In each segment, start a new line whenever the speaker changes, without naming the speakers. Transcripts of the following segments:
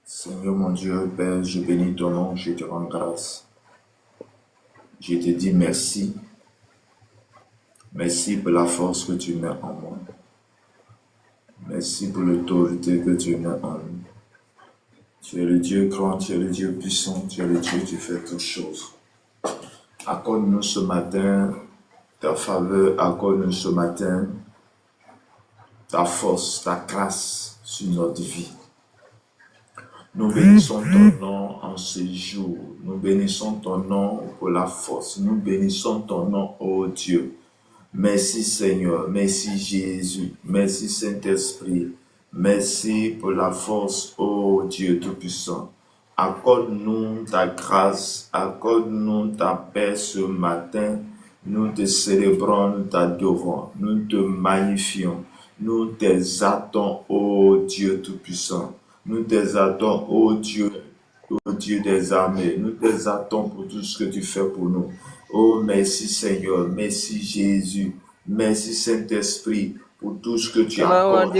Seigneur mon Dieu, Père, je bénis ton nom, je te rends grâce. Je te dis merci. Merci pour la force que tu mets en moi. Merci pour l'autorité que tu mets en nous. Tu es le Dieu grand, tu es le Dieu puissant, tu es le Dieu qui fait toutes choses. Accorde-nous ce matin ta faveur, accorde-nous ce matin ta force, ta grâce sur notre vie. Nous bénissons ton nom en ce jour. Nous bénissons ton nom pour la force. Nous bénissons ton nom, ô Dieu. Merci Seigneur, merci Jésus, merci Saint-Esprit. Merci pour la force, ô Dieu Tout-Puissant. Accorde-nous ta grâce, accorde-nous ta paix ce matin. Nous te célébrons, nous t'adorons, nous te magnifions. Nous t'exaltons, ô Dieu Tout-Puissant. Nous t'exaltons, ô Dieu des armées. Nous t'exaltons pour tout ce que tu fais pour nous. Oh, merci Seigneur, merci Jésus, merci Saint-Esprit pour tout ce que tu accordes.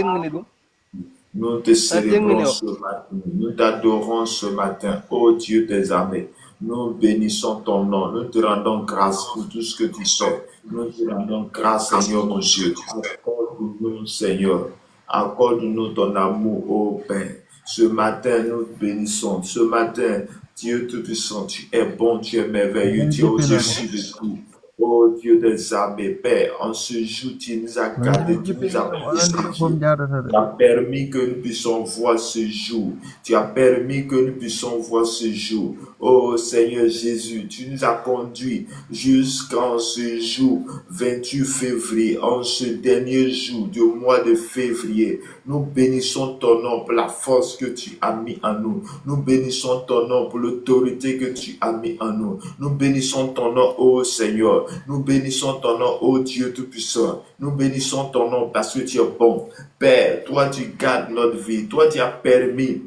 Nous te célébrons ce matin, nous t'adorons ce matin, ô Dieu des armées. Nous bénissons ton nom, nous te rendons grâce pour tout ce que tu fais. Nous te rendons grâce, Seigneur mon Dieu. Accorde-nous, Seigneur, accorde-nous ton amour, ô Père. Ce matin, nous te bénissons. Ce matin, Dieu Tout-Puissant, tu es bon, tu es merveilleux, tu es au-dessus de tout. Oh Dieu des armées, Père, en ce jour, tu nous as gardés, tu nous as protégés. Tu as permis que nous puissions voir ce jour. Tu as permis que nous puissions voir ce jour. Oh Seigneur Jésus, tu nous as conduits jusqu'en ce jour, 28 février, en ce dernier jour du mois de février. Nous bénissons ton nom pour la force que tu as mis en nous. Nous bénissons ton nom pour l'autorité que tu as mis en nous. Nous bénissons ton nom, ô Seigneur. Nous bénissons ton nom, ô Dieu Tout-Puissant. Nous bénissons ton nom parce que tu es bon. Père, toi tu gardes notre vie. Toi tu as permis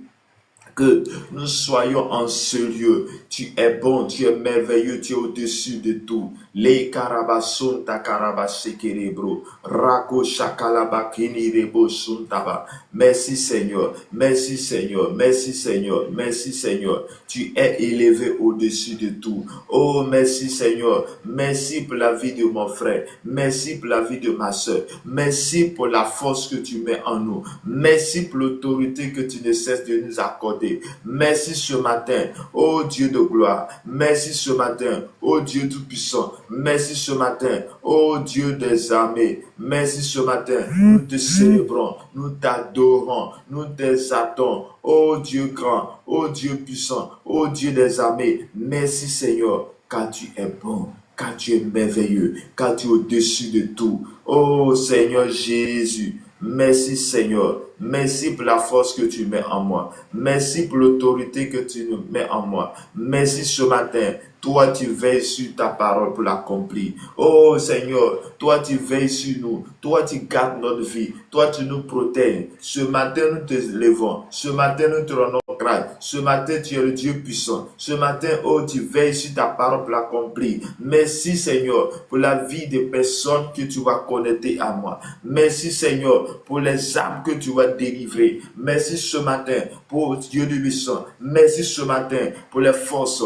que nous soyons en ce lieu. Tu es bon, tu es merveilleux, tu es au-dessus de tout. Les karabasun ta karabasekerebro. Rako shakalabakini rebo suntaba. Merci Seigneur, merci Seigneur, merci Seigneur, merci Seigneur. Tu es élevé au-dessus de tout. Oh, merci Seigneur, merci pour la vie de mon frère, merci pour la vie de ma soeur, merci pour la force que tu mets en nous, merci pour l'autorité que tu ne cesses de nous accorder. Merci ce matin, oh Dieu de gloire, merci ce matin, oh Dieu tout-puissant, merci ce matin, oh Dieu des armées, merci ce matin, nous te célébrons, nous t'adorons, nous t'exaltons, oh Dieu grand, oh Dieu puissant, oh Dieu des armées, merci Seigneur, car tu es bon, car tu es merveilleux, car tu es au-dessus de tout, oh Seigneur Jésus. Merci Seigneur, merci pour la force que tu mets en moi, merci pour l'autorité que tu mets en moi, merci ce matin, toi tu veilles sur ta parole pour l'accomplir. Oh Seigneur, toi tu veilles sur nous, toi tu gardes notre vie, toi tu nous protèges. Ce matin nous te levons, ce matin nous te rendons grâce, ce matin tu es le Dieu puissant, ce matin oh tu veilles sur ta parole pour l'accomplir. Merci Seigneur pour la vie des personnes que tu vas connecter à moi. Merci Seigneur pour les âmes que tu vas délivrer. Merci ce matin pour Dieu de puissant. Merci ce matin pour les forces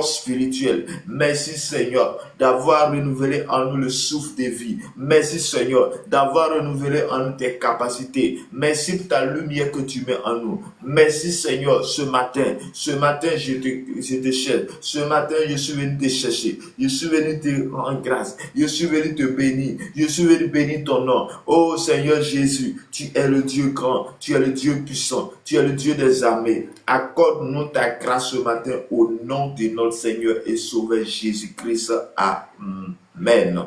spirituelles. Merci Seigneur d'avoir renouvelé en nous le souffle de vie. Merci Seigneur d'avoir renouvelé en nous tes capacités. Merci pour ta lumière que tu mets en nous. Merci Seigneur ce matin je te cherche. Ce matin je suis venu te chercher. Je suis venu te rendre grâce. Je suis venu te bénir. Je suis venu bénir ton nom. Oh Seigneur Jésus, tu es le Dieu grand, tu es le Dieu puissant, tu es le Dieu des armées. Accorde-nous ta grâce ce matin au nom de notre Seigneur et Sauveur Jésus-Christ. Amen.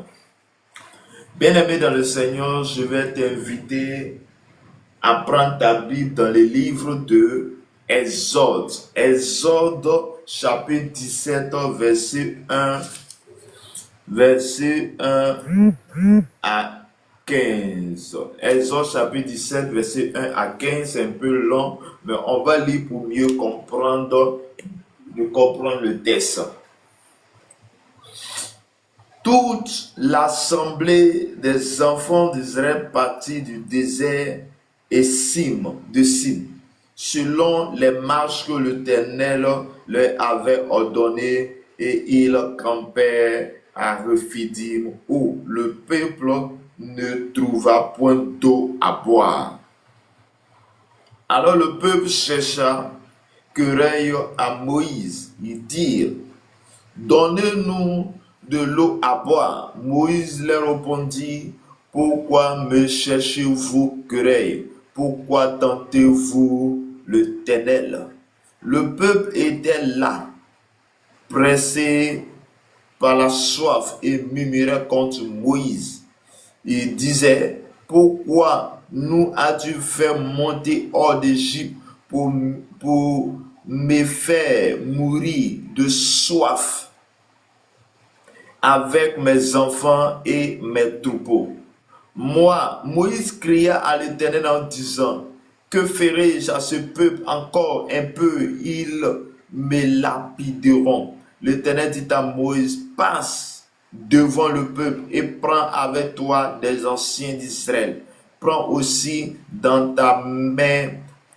Bien-aimé dans le Seigneur, je vais t'inviter à prendre ta Bible dans le livre de Exode. Exode chapitre 17, verset 1 à 15. Exode chapitre 17, verset 1 à 15, c'est un peu long, mais on va lire pour mieux comprendre le texte. toute l'assemblée des enfants d'Israël partit du désert de Sim, selon les marches que l'Éternel leur avait ordonnées, et ils campèrent à Rephidim, où le peuple ne trouva point d'eau à boire. Alors le peuple chercha querelle à Moïse. Ils dirent: donnez-nous de l'eau à boire. Moïse leur répondit: pourquoi me cherchez-vous querelle? Pourquoi tentez-vous l'Éternel? Le peuple était là, pressé par la soif, et murmurait contre Moïse. Il disait: pourquoi nous as-tu fait monter hors d'Égypte pour me faire mourir de soif avec mes enfants et mes troupeaux? Moi, Moïse cria à l'Éternel en disant: que ferai-je à ce peuple? Encore un peu, ils me lapideront. L'Éternel dit à Moïse: passe devant le peuple et prends avec toi des anciens d'Israël. Prends aussi dans ta main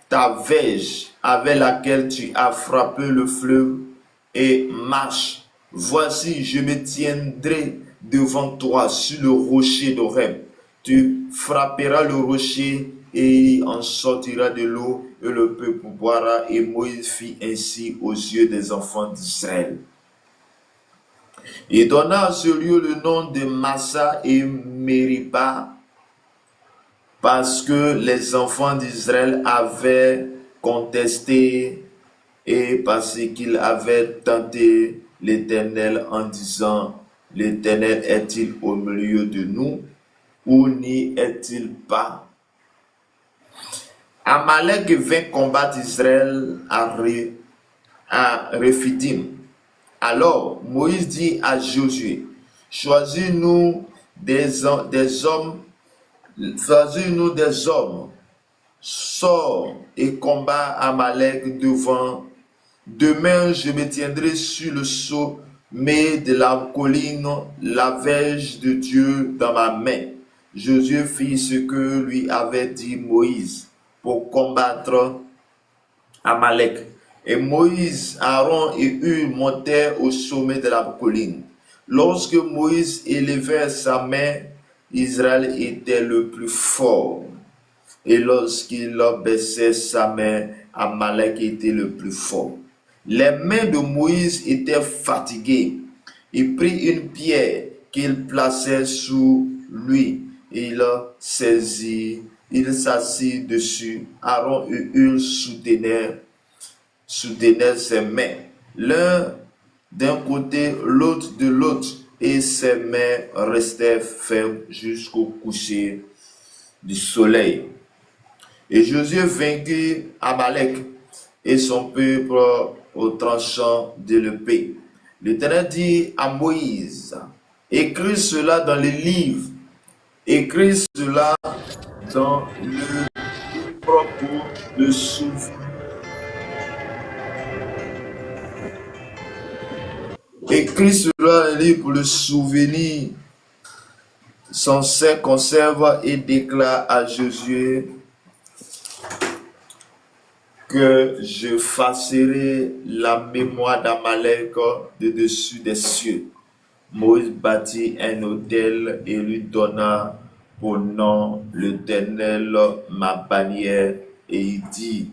ta verge avec laquelle tu as frappé le fleuve et marche. Voici, je me tiendrai devant toi sur le rocher d'Horeb. Tu frapperas le rocher et il en sortira de l'eau et le peuple boira. Et Moïse fit ainsi aux yeux des enfants d'Israël. Il donna à ce lieu le nom de Massa et Mériba, parce que les enfants d'Israël avaient contesté et parce qu'ils avaient tenté l'Éternel en disant: l'Éternel est-il au milieu de nous ou n'y est-il pas? Amalek vint combattre Israël à Rephidim. Alors Moïse dit à Josué: choisis-nous des hommes, sors et combat Amalek devant. Demain, je me tiendrai sur le sommet de la colline, la verge de Dieu dans ma main. Josué fit ce que lui avait dit Moïse pour combattre Amalek. Et Moïse, Aaron et Hur montèrent au sommet de la colline. Lorsque Moïse élevait sa main, Israël était le plus fort. Et lorsqu'il baissait sa main, Amalek était le plus fort. Les mains de Moïse étaient fatiguées. Il prit une pierre qu'il plaçait sous lui. Il s'assit dessus. Aaron et Hur soutenaient ses mains, l'un d'un côté, l'autre de l'autre, et ses mains restèrent fermes jusqu'au coucher du soleil. Et Josué vainquit Amalek et son peuple au tranchant de l'épée. L'Éternel dit à Moïse: écris cela dans les livres, écris cela dans le livre pour le souvenir. Écris cela dans le livre pour le souvenir. Son sein conserve et déclare à Josué que je effacerai la mémoire d'Amalek de dessus des cieux. Moïse bâtit un autel et lui donna pour nom l'Éternel ma bannière, et il dit: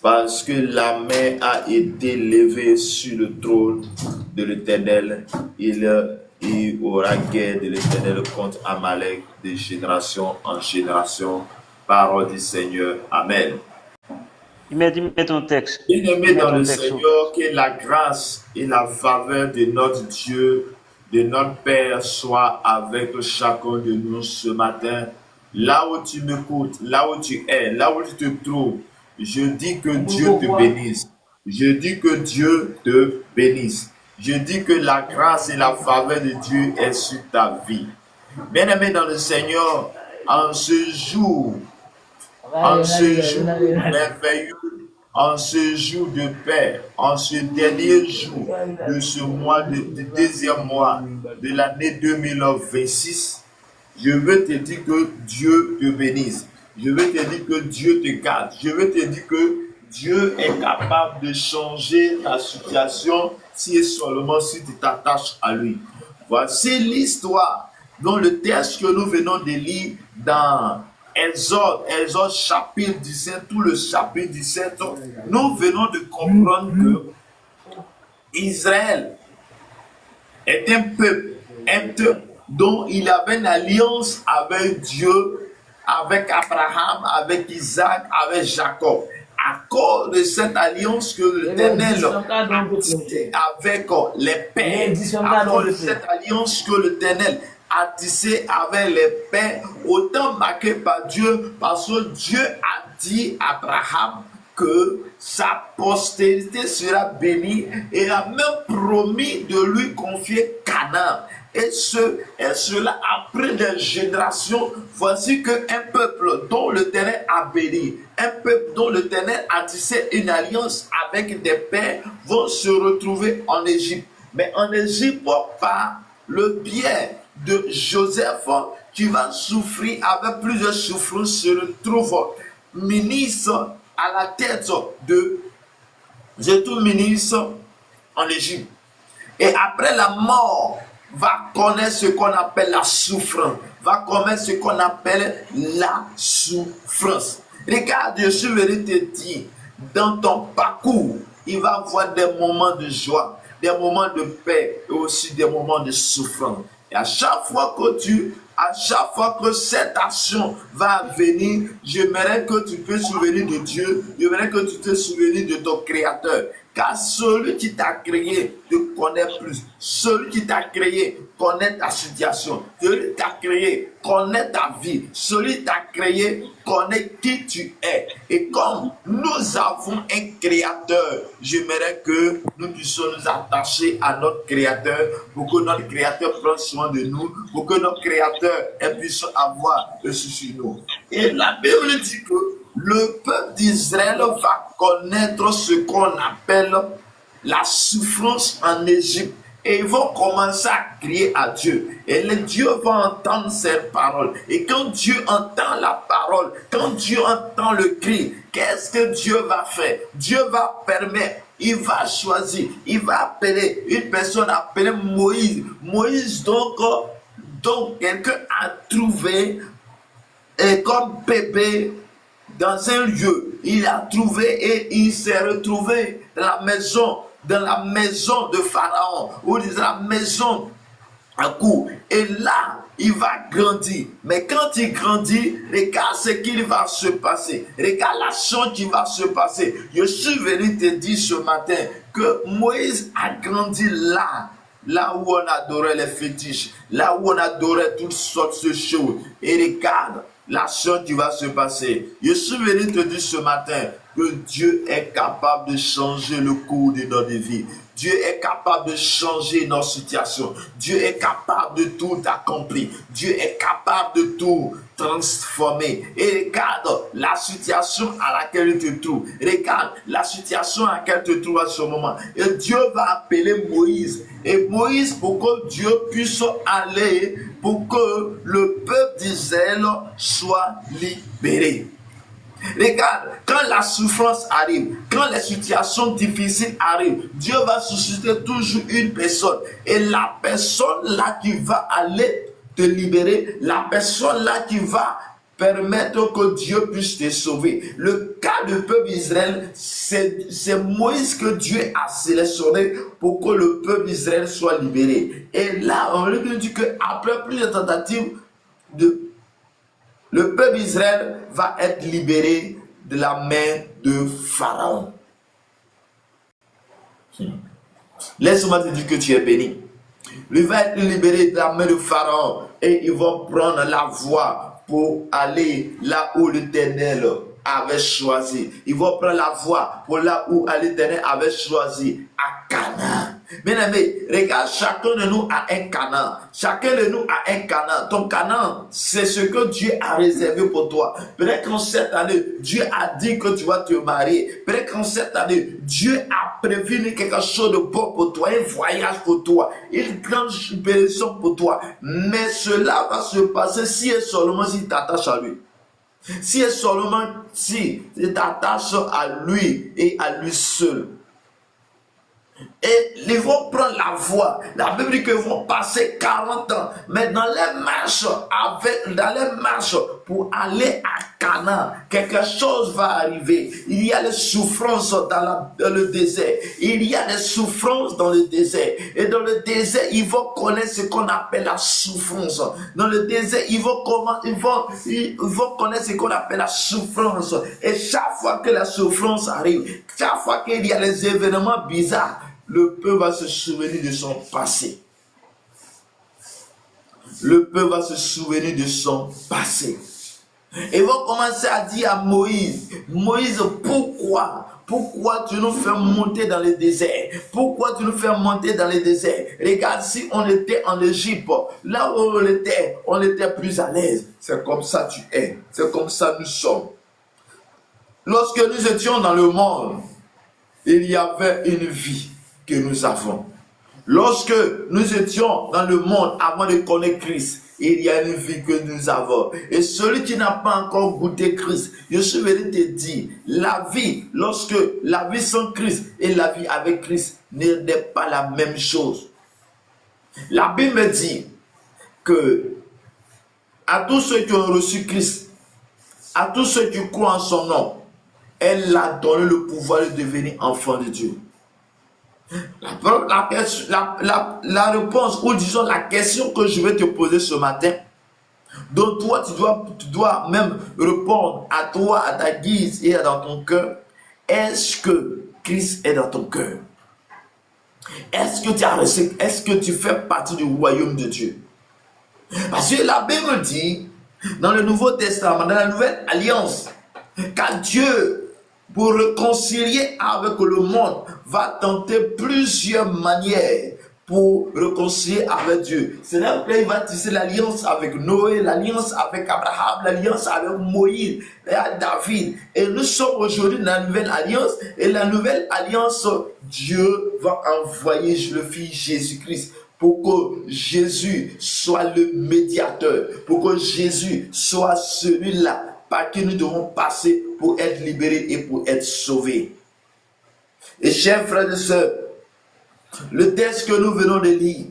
parce que la main a été levée sur le trône de l'Éternel, il aura guère de l'Éternel contre Amalek de génération en génération. Parole du Seigneur. Amen.
Mets ton texte.
Bien-aimés dans le Seigneur, que la grâce et la faveur de notre Dieu, de notre Père, soit avec chacun de nous ce matin. Là où tu m'écoutes, là où tu es, là où tu te trouves, je dis que Dieu te bénisse. Je dis que Dieu te bénisse. Je dis que la grâce et la faveur de Dieu est sur ta vie. Bien-aimés dans le Seigneur, en ce jour merveilleux en ce jour de paix, en ce dernier jour de ce mois, du deuxième mois de l'année 2026, je veux te dire que Dieu te bénisse. Je veux te dire que Dieu te garde. Je veux te dire que Dieu est capable de changer ta situation si et seulement si tu t'attaches à lui. Voici l'histoire dans le texte que nous venons de lire dans Exode chapitre 17, tout le chapitre 17. Nous venons de comprendre que Israël est un peuple dont il avait une alliance avec Dieu, avec Abraham, avec Isaac, avec Jacob. À cause de cette alliance que l'Éternel a avec les pères, à cause de cette alliance que l'Éternel a tissé avec les pères, autant marqué par Dieu, parce que Dieu a dit à Abraham que sa postérité sera bénie et a même promis de lui confier Canaan. Et cela après des générations, voici qu'un peuple dont l'Éternel a béni, un peuple dont l'Éternel a tissé une alliance avec des pères, vont se retrouver en Égypte. Mais en Égypte, par le biais de Joseph, qui va souffrir avec plusieurs souffrances, se retrouve ministre à la tête de tout ministre en Égypte. Et après la mort, va connaître ce qu'on appelle la souffrance. Va connaître ce qu'on appelle la souffrance. Regarde, je suis venu te dire, dans ton parcours, il va y avoir des moments de joie, des moments de paix et aussi des moments de souffrance. Et à chaque fois que cette action va venir, j'aimerais que tu puisses souvenir de Dieu, j'aimerais que tu te souviennes de ton Créateur. Car celui qui t'a créé te connaît plus. Celui qui t'a créé connaît ta situation. Celui qui t'a créé connaît ta vie. Celui qui t'a créé connaît qui tu es. Et comme nous avons un créateur, j'aimerais que nous puissions nous attacher à notre créateur pour que notre créateur prenne soin de nous, pour que notre créateur puisse avoir le souci de nous. Et la Bible dit que le peuple d'Israël va connaître ce qu'on appelle la souffrance en Égypte. Et ils vont commencer à crier à Dieu. Et le Dieu va entendre ses paroles. Et quand Dieu entend la parole, quand Dieu entend le cri, qu'est-ce que Dieu va faire? Dieu va permettre, il va choisir, il va appeler une personne appelée Moïse. Moïse, donc quelqu'un a trouvé comme bébé dans un lieu. Il a trouvé et il s'est retrouvé dans la maison de Pharaon, ou dans la maison à coup. Et là, il va grandir. Mais quand il grandit, regarde ce qu'il va se passer. Regarde l'action qui va se passer. Je suis venu te dire ce matin que Moïse a grandi là où on adorait les fétiches, là où on adorait toutes sortes de choses. Et regarde l'action qui va se passer. Je suis venu te dire ce matin que Dieu est capable de changer le cours de notre vie. Dieu est capable de changer nos situations. Dieu est capable de tout accomplir. Dieu est capable de tout transformer. Et regarde la situation à laquelle tu te trouves. Regarde la situation à laquelle tu te trouves à ce moment. Et Dieu va appeler Moïse. Et Moïse, pour que Dieu puisse aller, pour que le peuple d'Israël soit libéré. Regarde, quand la souffrance arrive, quand les situations difficiles arrivent, Dieu va susciter toujours une personne. Et la personne là qui va aller te libérer, la personne là qui va permettre que Dieu puisse te sauver. Le cas du peuple d'Israël, c'est Moïse que Dieu a sélectionné pour que le peuple d'Israël soit libéré. Et là, on lui dit qu'après plusieurs tentatives le peuple d'Israël va être libéré de la main de Pharaon. Laisse-moi te dire que tu es béni. Il va être libéré de la main de Pharaon et ils vont prendre la voie pour aller là où l'Éternel avait choisi. Ils vont prendre la voie pour là où l'Éternel avait choisi, à Canaan. Bien-aimé, regarde, chacun de nous a un Canaan. Chacun de nous a un Canaan. Ton Canaan, c'est ce que Dieu a réservé pour toi. Peut-être qu'en cette année, Dieu a dit que tu vas te marier. Peut-être qu'en cette année, Dieu a prévu quelque chose de bon pour toi, un voyage pour toi, une grande bénédiction pour toi. Mais cela va se passer si et seulement si tu t'attaches à lui. Si et seulement si tu t'attaches à lui et à lui seul. Et ils vont prendre la voie. La Bible dit qu'ils vont passer 40 ans. Mais dans les marches pour aller à Canaan, quelque chose va arriver. Il y a des souffrances dans le désert. Il y a des souffrances dans le désert. Et dans le désert, ils vont connaître ce qu'on appelle la souffrance. Dans le désert, ils vont connaître ce qu'on appelle la souffrance. Et chaque fois que la souffrance arrive, chaque fois qu'il y a des événements bizarres, le peuple va se souvenir de son passé. Le peuple va se souvenir de son passé. Et vont commencer à dire à Moïse, Moïse, pourquoi tu nous fais monter dans le désert? Pourquoi tu nous fais monter dans le désert? Regarde, si on était en Égypte, là où on était plus à l'aise. C'est comme ça tu es. C'est comme ça nous sommes. Lorsque nous étions dans le monde, il y avait une vie que nous avons. Lorsque nous étions dans le monde avant de connaître Christ, il y a une vie que nous avons. Et celui qui n'a pas encore goûté Christ, je suis venu te dire, la vie, lorsque la vie sans Christ et la vie avec Christ n'est pas la même chose. La Bible me dit que à tous ceux qui ont reçu Christ, à tous ceux qui croient en son nom, elle a donné le pouvoir de devenir enfant de Dieu. La réponse, ou disons la question que je vais te poser ce matin, dont toi tu dois même répondre à toi, à ta guise et dans ton cœur, est-ce que Christ est dans ton cœur? Est-ce que tu fais partie du royaume de Dieu? Parce que la Bible dit, dans le Nouveau Testament, dans la Nouvelle Alliance, qu'à Dieu, pour réconcilier avec le monde, va tenter plusieurs manières pour réconcilier avec Dieu. C'est là qu'il va tisser l'alliance avec Noé, l'alliance avec Abraham, l'alliance avec Moïse et David. Et nous sommes aujourd'hui dans la nouvelle alliance. Et la nouvelle alliance, Dieu va envoyer le Fils Jésus-Christ pour que Jésus soit le médiateur, pour que Jésus soit celui-là par qui nous devons passer pour être libérés et pour être sauvés. Et chers frères et sœurs, le texte que nous venons de lire,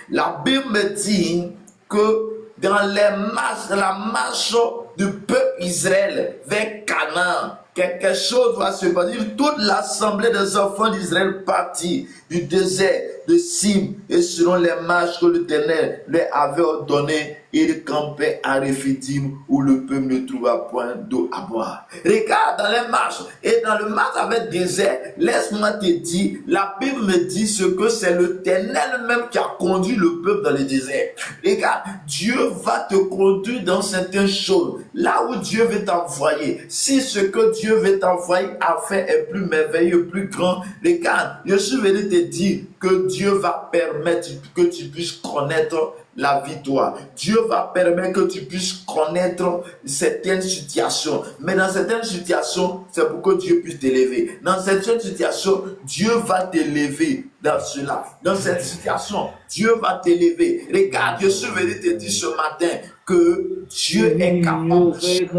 la Bible me dit que dans la marche du peuple Israël vers Canaan, quelque chose va se passer. Toute l'assemblée des enfants d'Israël partit du désert de Sim et selon les marches que l'Éternel leur avait ordonnées, ils campaient à Rephidim où le peuple ne trouva point d'eau à boire. Regarde dans les marches et dans le marche avec désert, laisse-moi te dire, la Bible me dit ce que c'est l'Éternel même qui a conduit le peuple dans le désert. Regarde, Dieu va te conduire dans certaines choses. Là où Dieu veut t'envoyer, si ce que Dieu veut t'envoyer à faire est plus merveilleux, plus grand, regarde, je suis venu te dire que Dieu va permettre que tu puisses connaître la victoire. Dieu va permettre que tu puisses connaître certaines situations. Mais dans certaines situations, c'est pour que Dieu puisse t'élever. Dans certaines situations, Dieu va t'élever dans cela. Dans cette situation, Dieu va t'élever. Regarde, je suis venu te dire ce matin que Dieu est capable de changer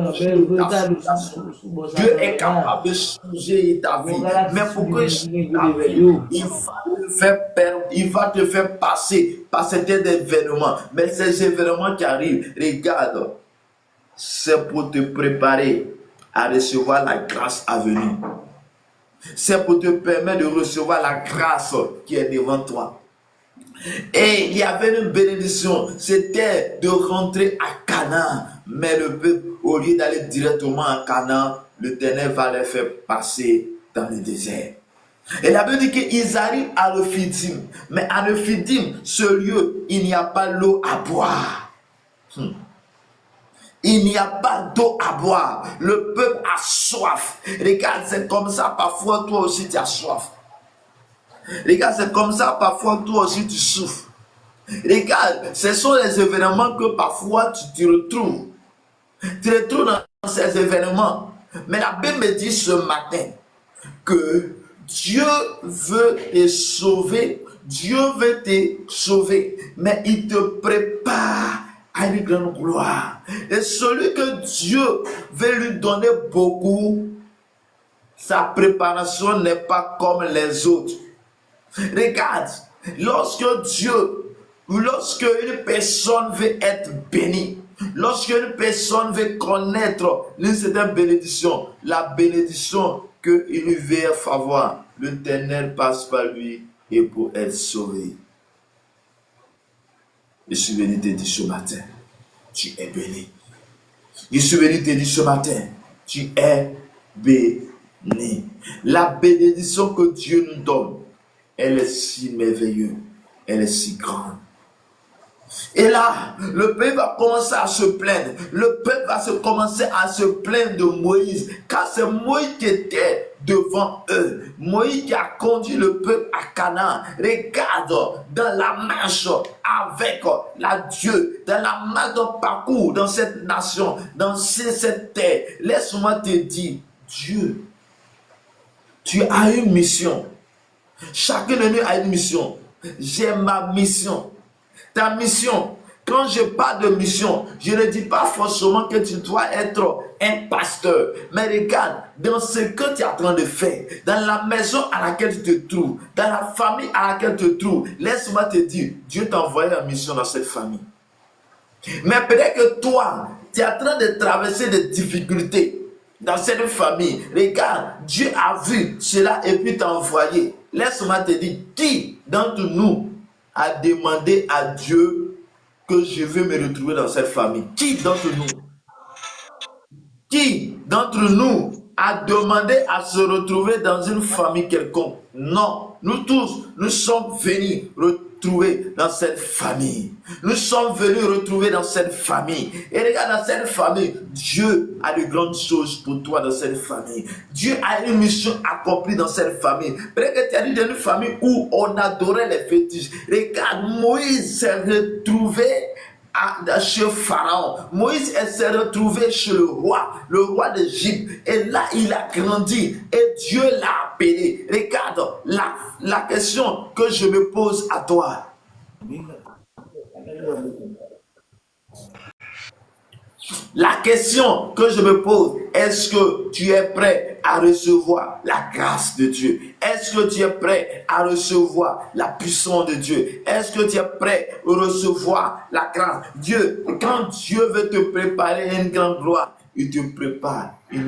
ta situation. Dieu est capable de changer ta vie. Mais pour que ta vie, il va te faire passer par certains événements. Mais ces événements qui arrivent, regarde, c'est pour te préparer à recevoir la grâce à venir. C'est pour te permettre de recevoir la grâce qui est devant toi. Et il y avait une bénédiction, c'était de rentrer à Canaan. Mais le peuple, au lieu d'aller directement à Canaan, l'Éternel va les faire passer dans le désert. Et la Bible dit qu'ils arrivent à Rephidim. Mais à Rephidim, ce lieu, il n'y a pas l'eau à boire. Il n'y a pas d'eau à boire. Le peuple a soif. Regarde, c'est comme ça. Parfois, toi aussi, tu as soif. Regarde, c'est comme ça parfois toi aussi tu souffres. Regarde, ce sont les événements que parfois tu te retrouves. Tu te retrouves dans ces événements. Mais la Bible me dit ce matin que Dieu veut te sauver. Dieu veut te sauver. Mais il te prépare à une grande gloire. Et celui que Dieu veut lui donner beaucoup, sa préparation n'est pas comme les autres. Regarde, lorsque une personne veut être bénie, lorsque une personne veut connaître une certaine bénédiction, la bénédiction qu'il lui veut avoir, l'Éternel passe par lui et pour être sauvé. Je suis venu te dire ce matin, tu es béni. Je suis venu te dire ce matin, tu es béni. La bénédiction que Dieu nous donne, elle est si merveilleuse, elle est si grande. Et là, le peuple va commencer à se plaindre. Le peuple va commencer à se plaindre de Moïse. Car c'est Moïse qui était devant eux. Moïse qui a conduit le peuple à Canaan. Regarde, dans la marche avec la Dieu, dans la marche de parcours, dans cette nation, dans cette terre. Laisse-moi te dire, Dieu, tu as une mission. Chacun de nous a une mission. J'ai ma mission. Ta mission, quand je parle de mission, je ne dis pas forcément que tu dois être un pasteur. Mais regarde, dans ce que tu es en train de faire, dans la maison à laquelle tu te trouves, dans la famille à laquelle tu te trouves, laisse-moi te dire, Dieu t'a envoyé en mission dans cette famille. Mais peut-être que toi, tu es en train de traverser des difficultés dans cette famille. Regarde, Dieu a vu cela et puis t'a envoyé. Laisse-moi te dire, qui d'entre nous a demandé à Dieu que je veux me retrouver dans cette famille? Qui d'entre nous? Qui d'entre nous a demandé à se retrouver dans une famille quelconque? Non, nous tous, nous sommes venus retrouver dans cette famille. Nous sommes venus retrouver dans cette famille. Et regarde, dans cette famille, Dieu a de grandes choses pour toi dans cette famille. Dieu a une mission accomplie dans cette famille. Peut-être que tu as dit dans une famille où on adorait les fétiches. Regarde, Moïse s'est retrouvé chez Pharaon. Moïse s'est retrouvé chez le roi d'Égypte. Et là, il a grandi. Et Dieu l'a appelé. Regarde, la question que je me pose à toi. La question que je me pose, est-ce que tu es prêt à recevoir la grâce de Dieu? Est-ce que tu es prêt à recevoir la puissance de Dieu? Est-ce que tu es prêt à recevoir la grâce? Dieu, quand Dieu veut te préparer une grande gloire, il te prépare, il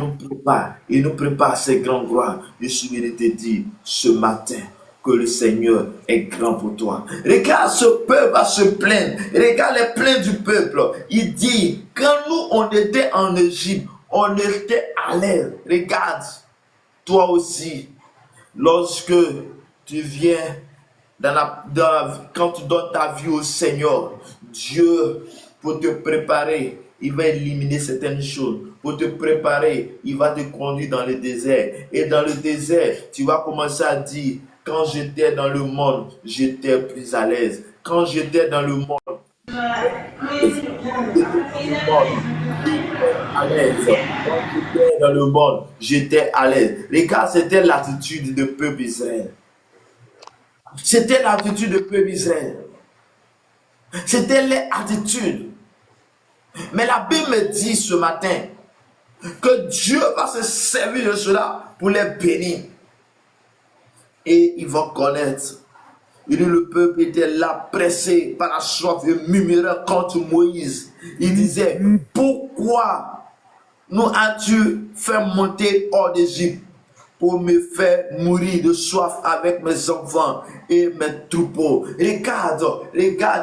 nous prépare ces grandes gloires. Je suis venu te dire ce matin que le Seigneur est grand pour toi. Regarde, ce peuple va se plaindre. Regarde les plaintes du peuple. Il dit, quand nous on était en Égypte, on était à l'aise. Regarde, toi aussi, lorsque tu viens quand tu donnes ta vie au Seigneur, Dieu, pour te préparer, il va éliminer certaines choses. Pour te préparer, il va te conduire dans le désert. Et dans le désert, tu vas commencer à dire, quand j'étais dans le monde, j'étais plus à l'aise. Quand j'étais dans le monde, j'étais à l'aise. Quand j'étais dans le monde, j'étais à l'aise. Regarde, c'était l'attitude du peuple Israël. C'était l'attitude du peuple Israël. C'était l'attitude. Mais la Bible me dit ce matin que Dieu va se servir de cela pour les bénir. Et ils vont connaître. Et le peuple était là, pressé par la soif et murmurait contre Moïse. Il disait, pourquoi nous as-tu fait monter hors d'Égypte pour me faire mourir de soif avec mes enfants et mes troupeaux? Regarde,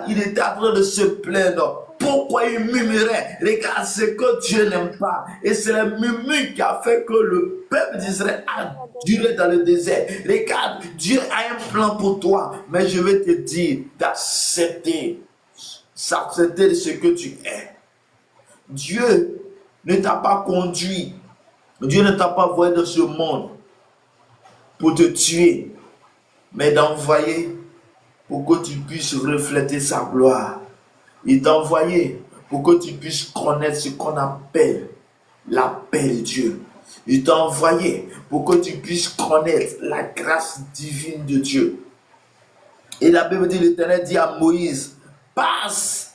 il était en train de se plaindre. Pourquoi il murmurait? Regarde ce que Dieu n'aime pas. Et c'est le murmure qui a fait que le peuple d'Israël a duré dans le désert. Regarde, Dieu a un plan pour toi. Mais je vais te dire d'accepter de ce que tu es. Dieu ne t'a pas conduit. Dieu ne t'a pas envoyé dans ce monde pour te tuer. mais d'envoyer pour que tu puisses refléter sa gloire. Il t'a envoyé pour que tu puisses connaître ce qu'on appelle la paix de Dieu. Il t'a envoyé pour que tu puisses connaître la grâce divine de Dieu. Et la Bible dit, l'Éternel dit à Moïse, passe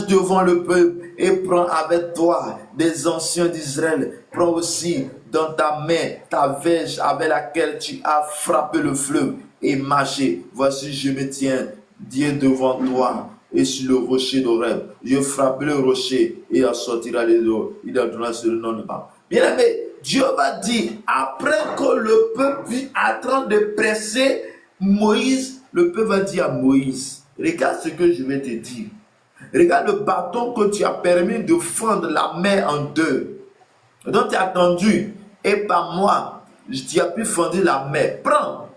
devant le peuple et prends avec toi des anciens d'Israël. Prends aussi dans ta main ta verge avec laquelle tu as frappé le fleuve et marché. Voici, je me tiens, Dieu devant toi et sur le rocher d'Horeb. Je frapperai le rocher et en sortira les eaux. Il en donnera sur le nom de Papa. Bien aimé, Dieu va dire, après que le peuple est en train de presser Moïse, le peuple va dire à Moïse, regarde ce que je vais te dire. Regarde le bâton que tu as permis de fendre la mer en deux. Donc tu as attendu. Et par moi, tu as pu fonder la mer. Prends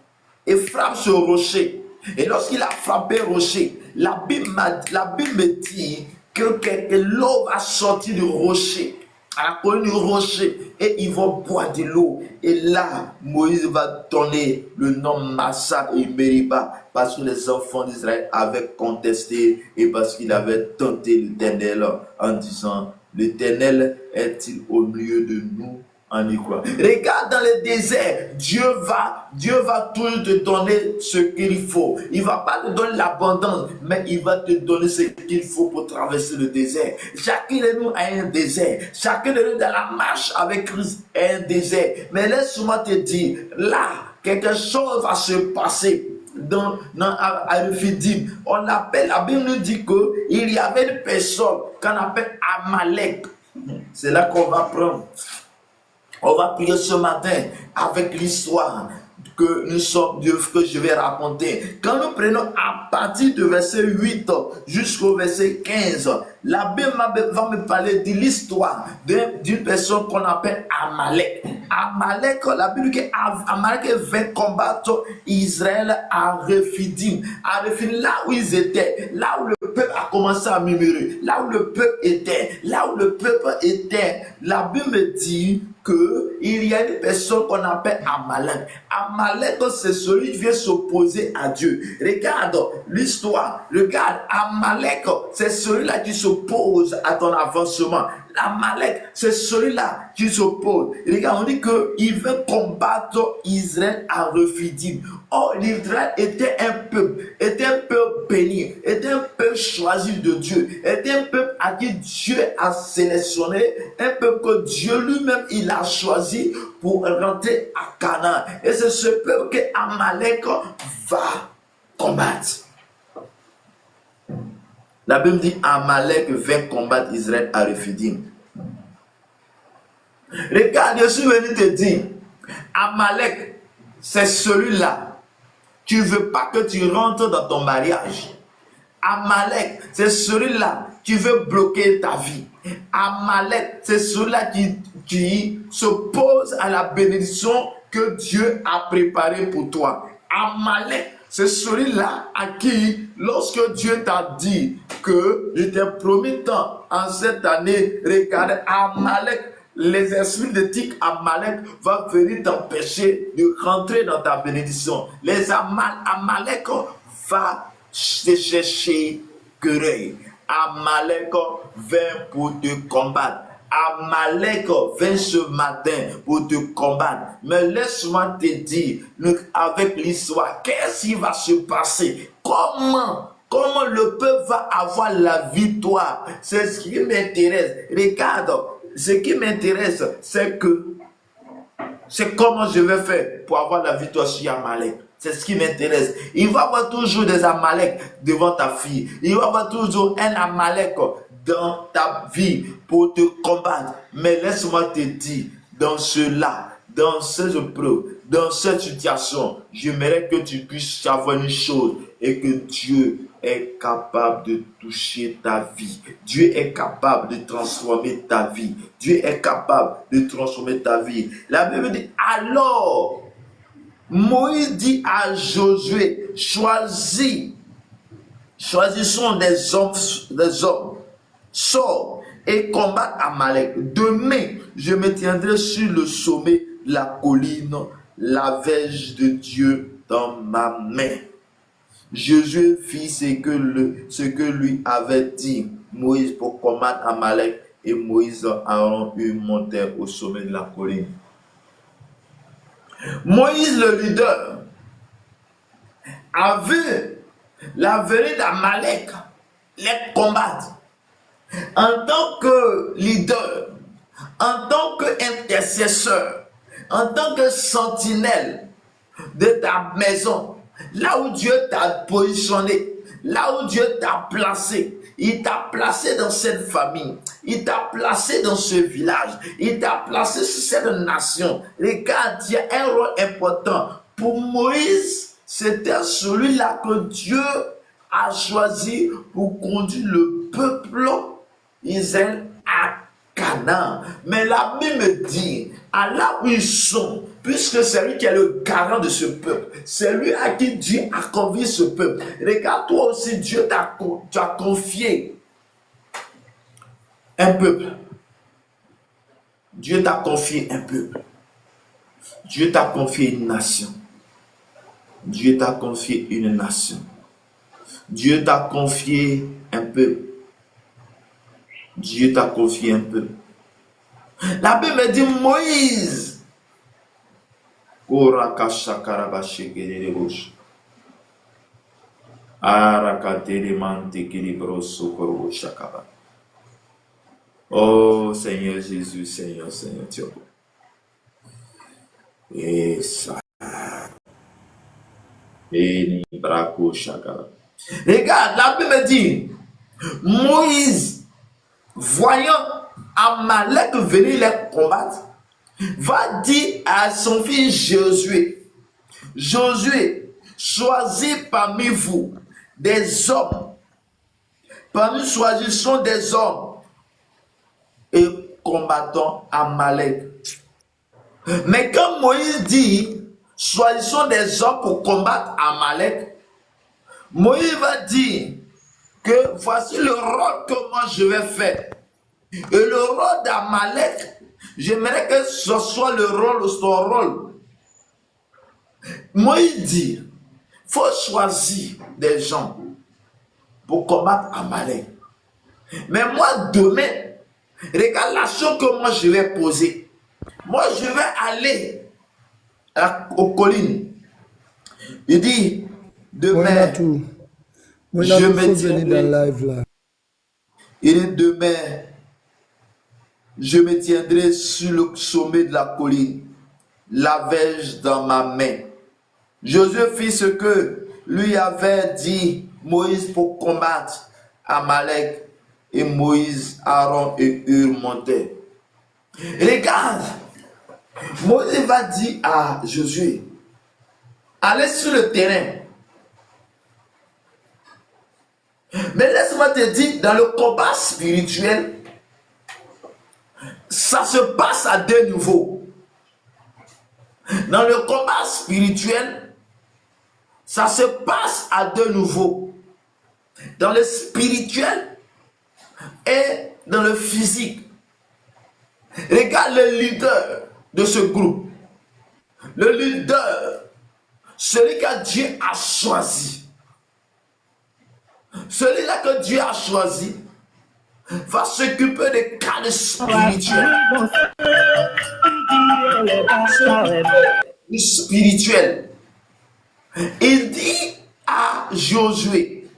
et frappe ce rocher. Et lorsqu'il a frappé le rocher, la Bible me dit que l'eau va sortir du rocher. À la colonne du rocher. Et ils vont boire de l'eau. Et là, Moïse va donner le nom Massa et Meriba. Parce que les enfants d'Israël avaient contesté. Et parce qu'ils avaient tenté l'Éternel en disant, l'Éternel est-il au milieu de nous? En y croit. Regarde dans le désert, Dieu va toujours te donner ce qu'il faut. Il ne va pas te donner l'abondance, mais il va te donner ce qu'il faut pour traverser le désert. Chacun de nous a un désert. Chacun de nous dans la marche avec Christ a un désert. Mais laisse-moi te dire, là, quelque chose va se passer. À Rephidim, on appelle, la Bible nous dit qu'il y avait une personne qu'on appelle Amalek. C'est là qu'on va prendre. On va prier ce matin avec l'histoire que je vais raconter. Quand nous prenons à partir du verset 8 jusqu'au verset 15, la Bible va me parler de l'histoire d'une personne qu'on appelle Amalek. Amalek, la Bible dit qu'Amalek vint combattre Israël à Rephidim. À Rephidim, là où ils étaient, là où le peuple a commencé à murmurer, là où le peuple était, la Bible me dit qu'il y a une personne qu'on appelle Amalek. Amalek, c'est celui qui vient s'opposer à Dieu. Regarde l'histoire. Regarde, Amalek, c'est celui-là qui s'oppose à ton avancement. Amalek, c'est celui-là qui s'oppose. Regarde, on dit qu'il veut combattre Israël à Rephidim. Or, l'Israël était un peuple béni, était un peuple choisi de Dieu, était un peuple à qui Dieu a sélectionné, un peuple que Dieu lui-même il a choisi pour rentrer à Canaan. Et c'est ce peuple que Amalek va combattre. La Bible dit Amalek vint combattre Israël à Rephidim. Regarde, je suis venu te dire, Amalek, c'est celui-là. Tu ne veux pas que tu rentres dans ton mariage. Amalek, c'est celui-là qui veut bloquer ta vie. Amalek, c'est celui-là qui s'oppose à la bénédiction que Dieu a préparée pour toi. Amalek, c'est celui-là à qui, lorsque Dieu t'a dit que je t'ai promis tant en cette année, regarde, Amalek, les esprits de tic Amalek vont venir t'empêcher de rentrer dans ta bénédiction. Les Amalek va te chercher querelle. Amalek vient pour te combattre. Amalek vient ce matin pour te combattre. Mais laisse-moi te dire, avec l'histoire, qu'est-ce qui va se passer? Comment le peuple va avoir la victoire? C'est ce qui m'intéresse. Regarde, ce qui m'intéresse, c'est comment je vais faire pour avoir la victoire sur Amalek. C'est ce qui m'intéresse. Il va y avoir toujours des Amalek devant ta fille. Il va y avoir toujours un Amalek dans ta vie pour te combattre. Mais laisse-moi te dire, dans cela, dans ces épreuves, dans cette situation, j'aimerais que tu puisses savoir une chose et que Dieu est capable de toucher ta vie. Dieu est capable de transformer ta vie. Dieu est capable de transformer ta vie. La Bible dit, alors, Moïse dit à Josué, choisissons des hommes, sors et combat Amalek. Demain, je me tiendrai sur le sommet de la colline, la verge de Dieu dans ma main. Josué fit ce que lui avait dit Moïse pour combattre Amalek, et Moïse et Aaron montèrent au sommet de la colline. Moïse, le leader, a vu la venue d'Amalek les combattre. En tant que leader, en tant qu'intercesseur, en tant que sentinelle de ta maison, là où Dieu t'a positionné, là où Dieu t'a placé, il t'a placé dans cette famille, il t'a placé dans ce village, il t'a placé sur cette nation. Regarde, il y a un rôle important. Pour Moïse, c'était celui-là que Dieu a choisi pour conduire le peuple Israël à Canaan. Mais la Bible me dit, à là où ils sont, puisque c'est lui qui est le garant de ce peuple, c'est lui à qui Dieu a confié ce peuple. Regarde, toi aussi, Dieu t'a confié un peuple. Dieu t'a confié un peuple. Dieu t'a confié une nation. Dieu t'a confié une nation. Dieu t'a confié un peuple. Dieu t'a confié un peuple. La Bible me dit Moïse. Oh Seigneur Jésus, Seigneur, tu es bon. Et ça. Regarde, la Bible me dit Moïse, voyant Amalek venir les combattre, va dire à son fils Josué, Josué, choisis parmi vous des hommes, choisissons des hommes et combattons Amalek. Mais quand Moïse dit, choisissons des hommes pour combattre Amalek, Moïse va dire que voici le rôle que moi je vais faire. Et le rôle d'Amalek, j'aimerais que ce soit le rôle, son rôle. Moïse dit, il faut choisir des gens pour combattre Amalek. Mais moi, demain, regarde la chose que moi je vais poser. Moi, je vais aller aux collines. Il dit, demain, je me tiendrai. Il dit, demain, je me tiendrai sur le sommet de la colline, la verge dans ma main. Josué fit ce que lui avait dit Moïse pour combattre Amalek, et Moïse, Aaron et Hur montaient. Regarde, Moïse va dire à Josué, allez sur le terrain. Mais laisse-moi te dire, dans le combat spirituel, ça se passe à deux niveaux. Dans le combat spirituel, ça se passe à deux niveaux. Dans le spirituel et dans le physique. Regarde le leader de ce groupe. Le leader, celui que Dieu a choisi. Celui-là que Dieu a choisi va s'occuper des cadres spirituels. Spirituel. Il dit à Josué,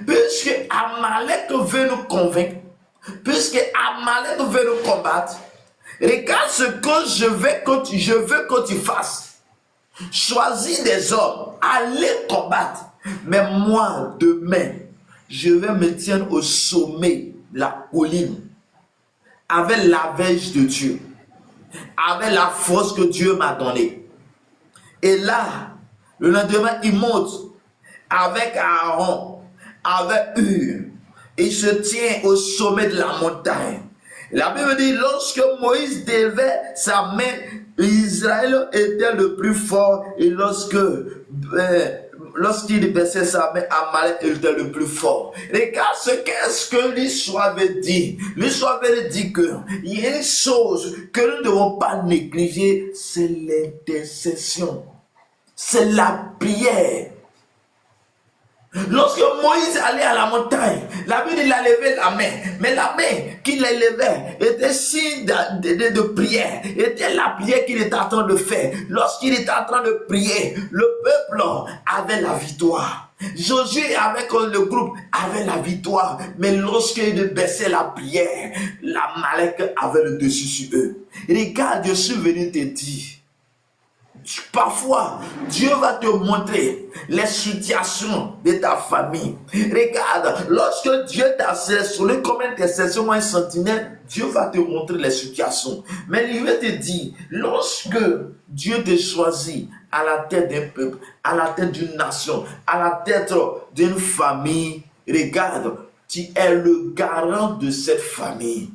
puisque Amalek veut nous convaincre, puisque Amalek veut nous combattre, regarde ce que je veux que tu fasses. Choisis des hommes, allez combattre. Mais moi, demain, je vais me tenir au sommet de la colline, avec la verge de Dieu, avec la force que Dieu m'a donnée. Et là, le lendemain, il monte avec Aaron, avec Hur. Il se tient au sommet de la montagne. La Bible dit, lorsque Moïse levait sa main, Israël était le plus fort. Et lorsqu'il baissait sa main, Amalek était le plus fort. Regarde ce que l'histoire veut dire. L'histoire veut dire qu'il y a une chose que nous ne devons pas négliger, c'est l'intercession. c'est la prière. Lorsque Moïse allait à la montagne, la Bible il a levé la main, mais la main qu'il élevait était signe de prière, était la prière qu'il était en train de faire. Lorsqu'il était en train de prier, le peuple avait la victoire. Josué avec le groupe avait la victoire, mais lorsqu'il baissait la prière, la Malek avait le dessus sur eux. Regarde, je suis venu te dire, parfois, Dieu va te montrer les situations de ta famille. Regarde, lorsque Dieu t'a sélectionné comme intercession ou un sentinelle, Dieu va te montrer les situations. Mais il va te dire, lorsque Dieu te choisit à la tête d'un peuple, à la tête d'une nation, à la tête d'une famille, regarde, tu es le garant de cette famille.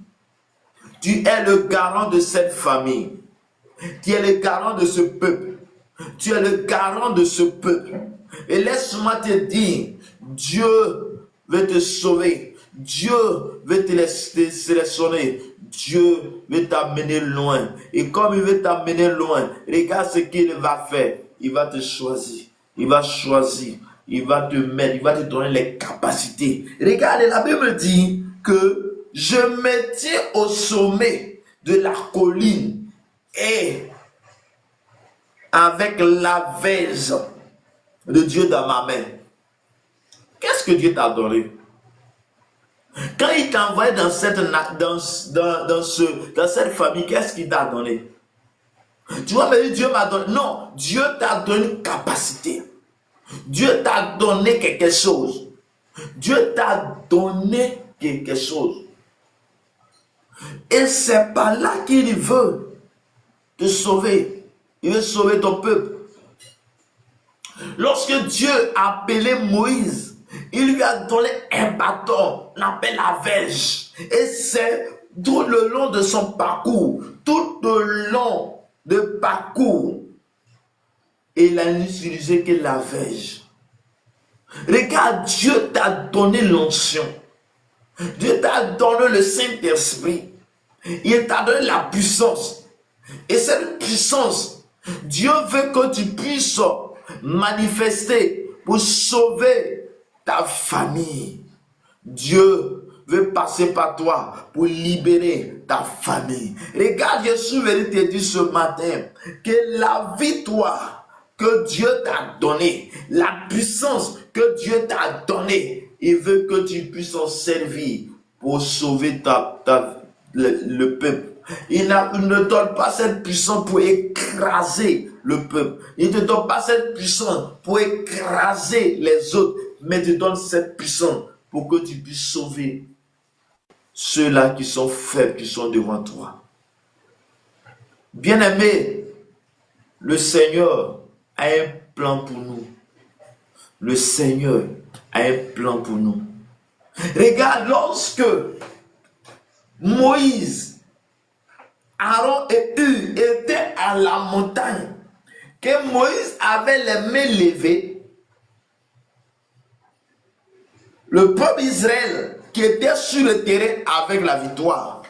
Tu es le garant de cette famille. Tu es le garant de ce peuple. Tu es le garant de ce peuple. Et laisse-moi te dire, Dieu veut te sauver. Dieu veut te sélectionner. Dieu veut t'amener loin. Et comme il veut t'amener loin, regarde ce qu'il va faire. Il va te choisir. Il va choisir. Il va te mettre. Il va te donner les capacités. Regarde, la Bible dit que je me tiens au sommet de la colline. Et avec la verge de Dieu dans ma main. Qu'est-ce que Dieu t'a donné? Quand il t'a envoyé dans cette famille, qu'est-ce qu'il t'a donné? Tu vois, mais Dieu m'a donné. Non, Dieu t'a donné une capacité. Dieu t'a donné quelque chose. Dieu t'a donné quelque chose. Et c'est par là qu'il veut te sauver. Il veut sauver ton peuple. Lorsque Dieu a appelé Moïse, il lui a donné un bâton, on appelle la verge. Et c'est tout le long de son parcours, tout le long de parcours, il a utilisé que la verge. Regarde, Dieu t'a donné l'onction. Dieu t'a donné le Saint-Esprit. Il t'a donné la puissance. Et cette puissance, Dieu veut que tu puisses manifester pour sauver ta famille. Dieu veut passer par toi pour libérer ta famille. Regarde, je suis venu te dire ce matin que la victoire que Dieu t'a donnée, la puissance que Dieu t'a donnée, il veut que tu puisses en servir pour sauver le peuple. Il ne donne pas cette puissance pour écraser le peuple. Il ne te donne pas cette puissance pour écraser les autres, mais il te donne cette puissance pour que tu puisses sauver ceux-là qui sont faibles, qui sont devant toi. Bien-aimé, le Seigneur a un plan pour nous. Le Seigneur a un plan pour nous. Regarde, lorsque Moïse, Aaron et Hur étaient à la montagne, que Moïse avait les mains levées, le peuple d'Israël qui était sur le terrain avec la victoire.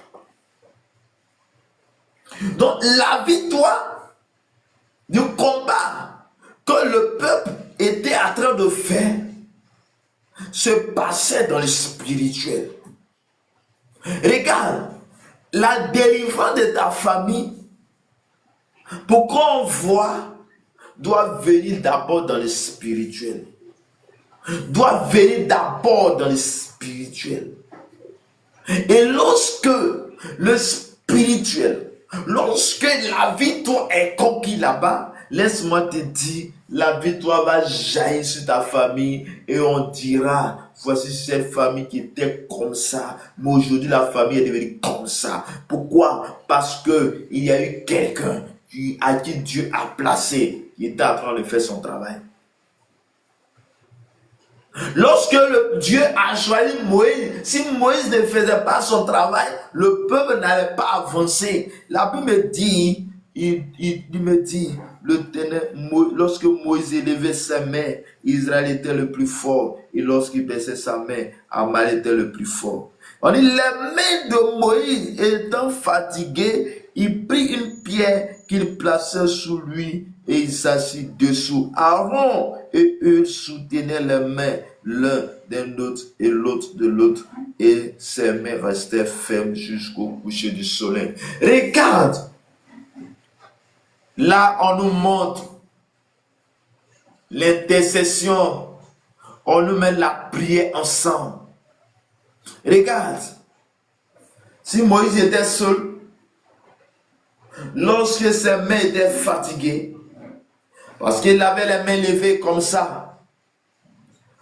Donc la victoire du combat que le peuple était en train de faire se passait dans le spirituel. Regarde, la délivrance de ta famille, pour qu'on voit, doit venir d'abord dans le spirituel. Doit venir d'abord dans le spirituel. Et lorsque le spirituel, lorsque la victoire est conquise là-bas, laisse-moi te dire, la victoire va jaillir sur ta famille et on dira, voici cette famille qui était comme ça, mais aujourd'hui la famille est devenue comme ça. Pourquoi? Parce que il y a eu quelqu'un à qui Dieu a placé, qui était en train de faire son travail. Lorsque Dieu a choisi Moïse, si Moïse ne faisait pas son travail, le peuple n'allait pas avancer. La Bible me dit, il me dit, lorsque Moïse élevait sa main, Israël était le plus fort. Et lorsqu'il baissait sa main, Amal était le plus fort. On dit, les mains de Moïse étant fatiguées, il prit une pierre qu'il plaçait sous lui et il s'assit dessous. Aaron et Hur soutenaient les mains l'un d'un autre et l'autre de l'autre, et ses mains restaient fermes jusqu'au coucher du soleil. Regarde, là on nous montre l'intercession, on nous met la prière ensemble. Regarde, si Moïse était seul, lorsque ses mains étaient fatiguées, parce qu'il avait les mains levées comme ça.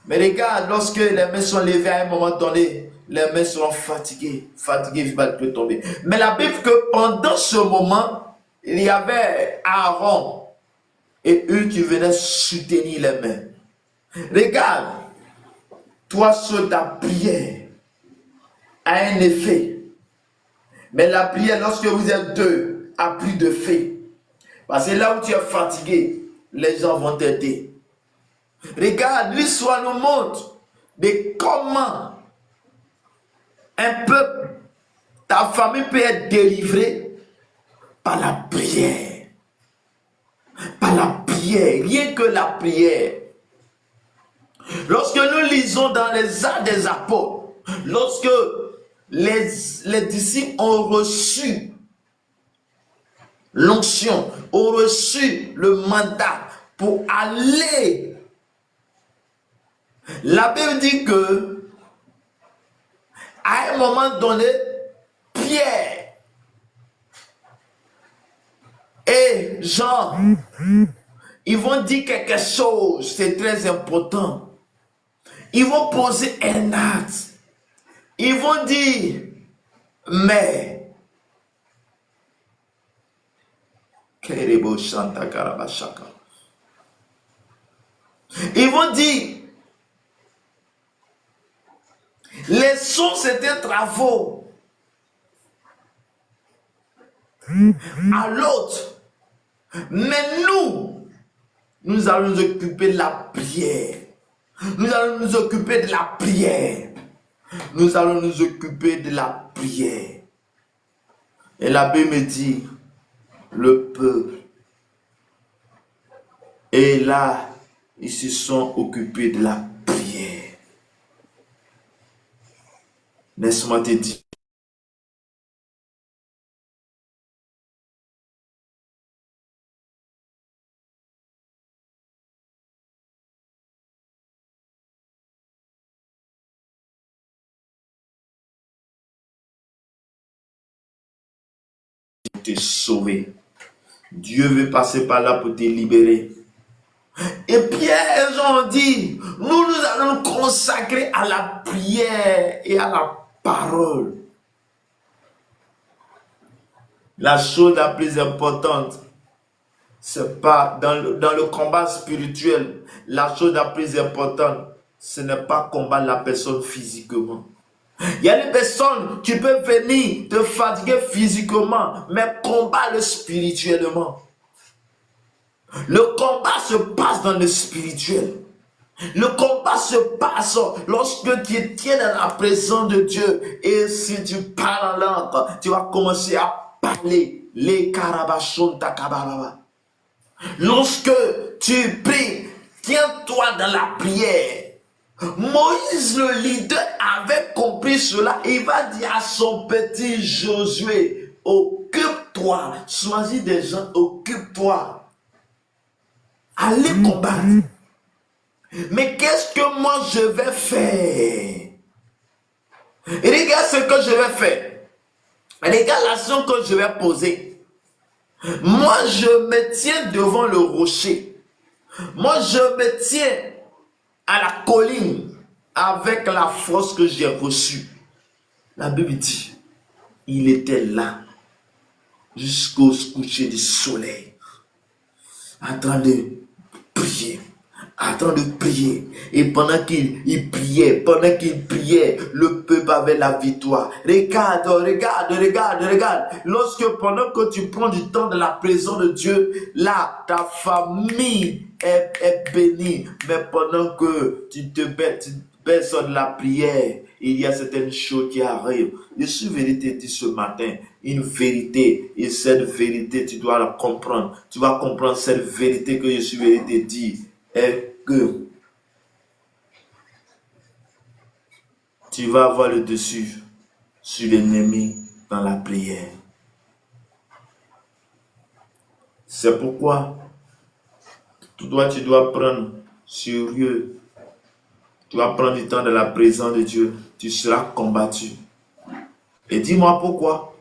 Mais regarde, lorsque les mains sont levées à un moment donné, les mains seront fatiguées. Fatiguées, il va tomber. Mais la Bible dit que pendant ce moment, il y avait Aaron et eux qui venaient soutenir les mains. Regarde, toi seul, ta prière a un effet. Mais la prière, lorsque vous êtes deux, a plus de fait. Parce que là où tu es fatigué, les gens vont t'aider. Regarde, l'histoire nous montre de comment un peuple, ta famille peut être délivrée par la prière. Par la prière, rien que la prière. Lorsque nous lisons dans les Actes des Apôtres, lorsque les disciples ont reçu l'onction, ont reçu le mandat pour aller, la Bible dit que à un moment donné, Pierre et Jean, ils vont dire quelque chose, c'est très important. Ils vont poser un acte. Ils vont dire, mais ils vont dire, laissons certains travaux à l'autre, mais nous allons nous occuper de la prière. Nous allons nous occuper de la prière. Nous allons nous occuper de la prière. Et la Bible dit, le peuple. Et là, ils se sont occupés de la prière. Laisse-moi te dire. Te sauver. Dieu veut passer par là pour te libérer. Et Pierre et Jean ont dit, nous allons nous consacrer à la prière et à la parole. La chose la plus importante, c'est pas dans le combat spirituel, la chose la plus importante, ce n'est pas combattre la personne physiquement. Il y a des personnes qui peuvent venir te fatiguer physiquement, mais combattre spirituellement. Le combat se passe dans le spirituel. Le combat se passe lorsque tu tiens dans la présence de Dieu. Et si tu parles en langue, tu vas commencer à parler. Les carabachons takababa. Lorsque tu pries, tiens-toi dans la prière. Moïse, le leader, avait compris cela. Il va dire à son petit Josué, occupe-toi, choisis des gens, occupe-toi. Allez combattre. Mais qu'est-ce que moi je vais faire? Et regarde ce que je vais faire. Regarde l'action que je vais poser. Moi, je me tiens devant le rocher. Moi, je me tiens à la colline avec la force que j'ai reçue. La Bible dit, il était là jusqu'au coucher du soleil, en train de prier. En train de prier. Et pendant qu'il priait, le peuple avait la victoire. Regarde. Lorsque pendant que tu prends du temps de la présence de Dieu, là, ta famille est bénie. Mais pendant que tu baisses de la prière, il y a certaines choses qui arrivent. Je suis venu te dire ce matin une vérité. Et cette vérité, tu dois la comprendre. Tu vas comprendre cette vérité que je suis venu te dire. Est que tu vas avoir le dessus sur l'ennemi dans la prière. C'est pourquoi tu dois prendre sérieux. Tu vas prendre du temps dans la présence de Dieu. Tu seras combattu. Et dis-moi pourquoi.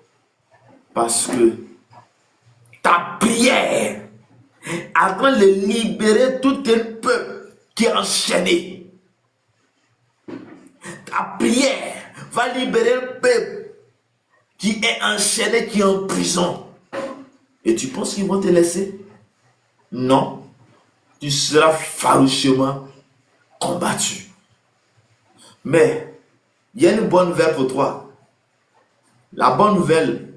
Parce que ta prière est en train de libérer tout un peuple qui est enchaîné. Ta prière va libérer le peuple qui est enchaîné, qui est en prison. Et tu penses qu'ils vont te laisser? Non. Tu seras farouchement combattu. Mais il y a une bonne nouvelle pour toi. La bonne nouvelle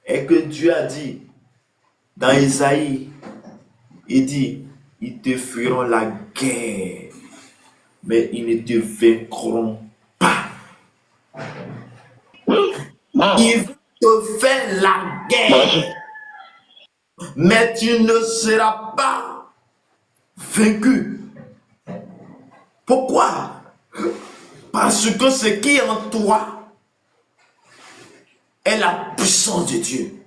est que Dieu a dit dans Isaïe, il dit, ils te feront la guerre, mais ils ne te vaincront pas. Ils te font la guerre, mais tu ne seras pas vaincu. Pourquoi? Parce que ce qui est en toi est la puissance de Dieu.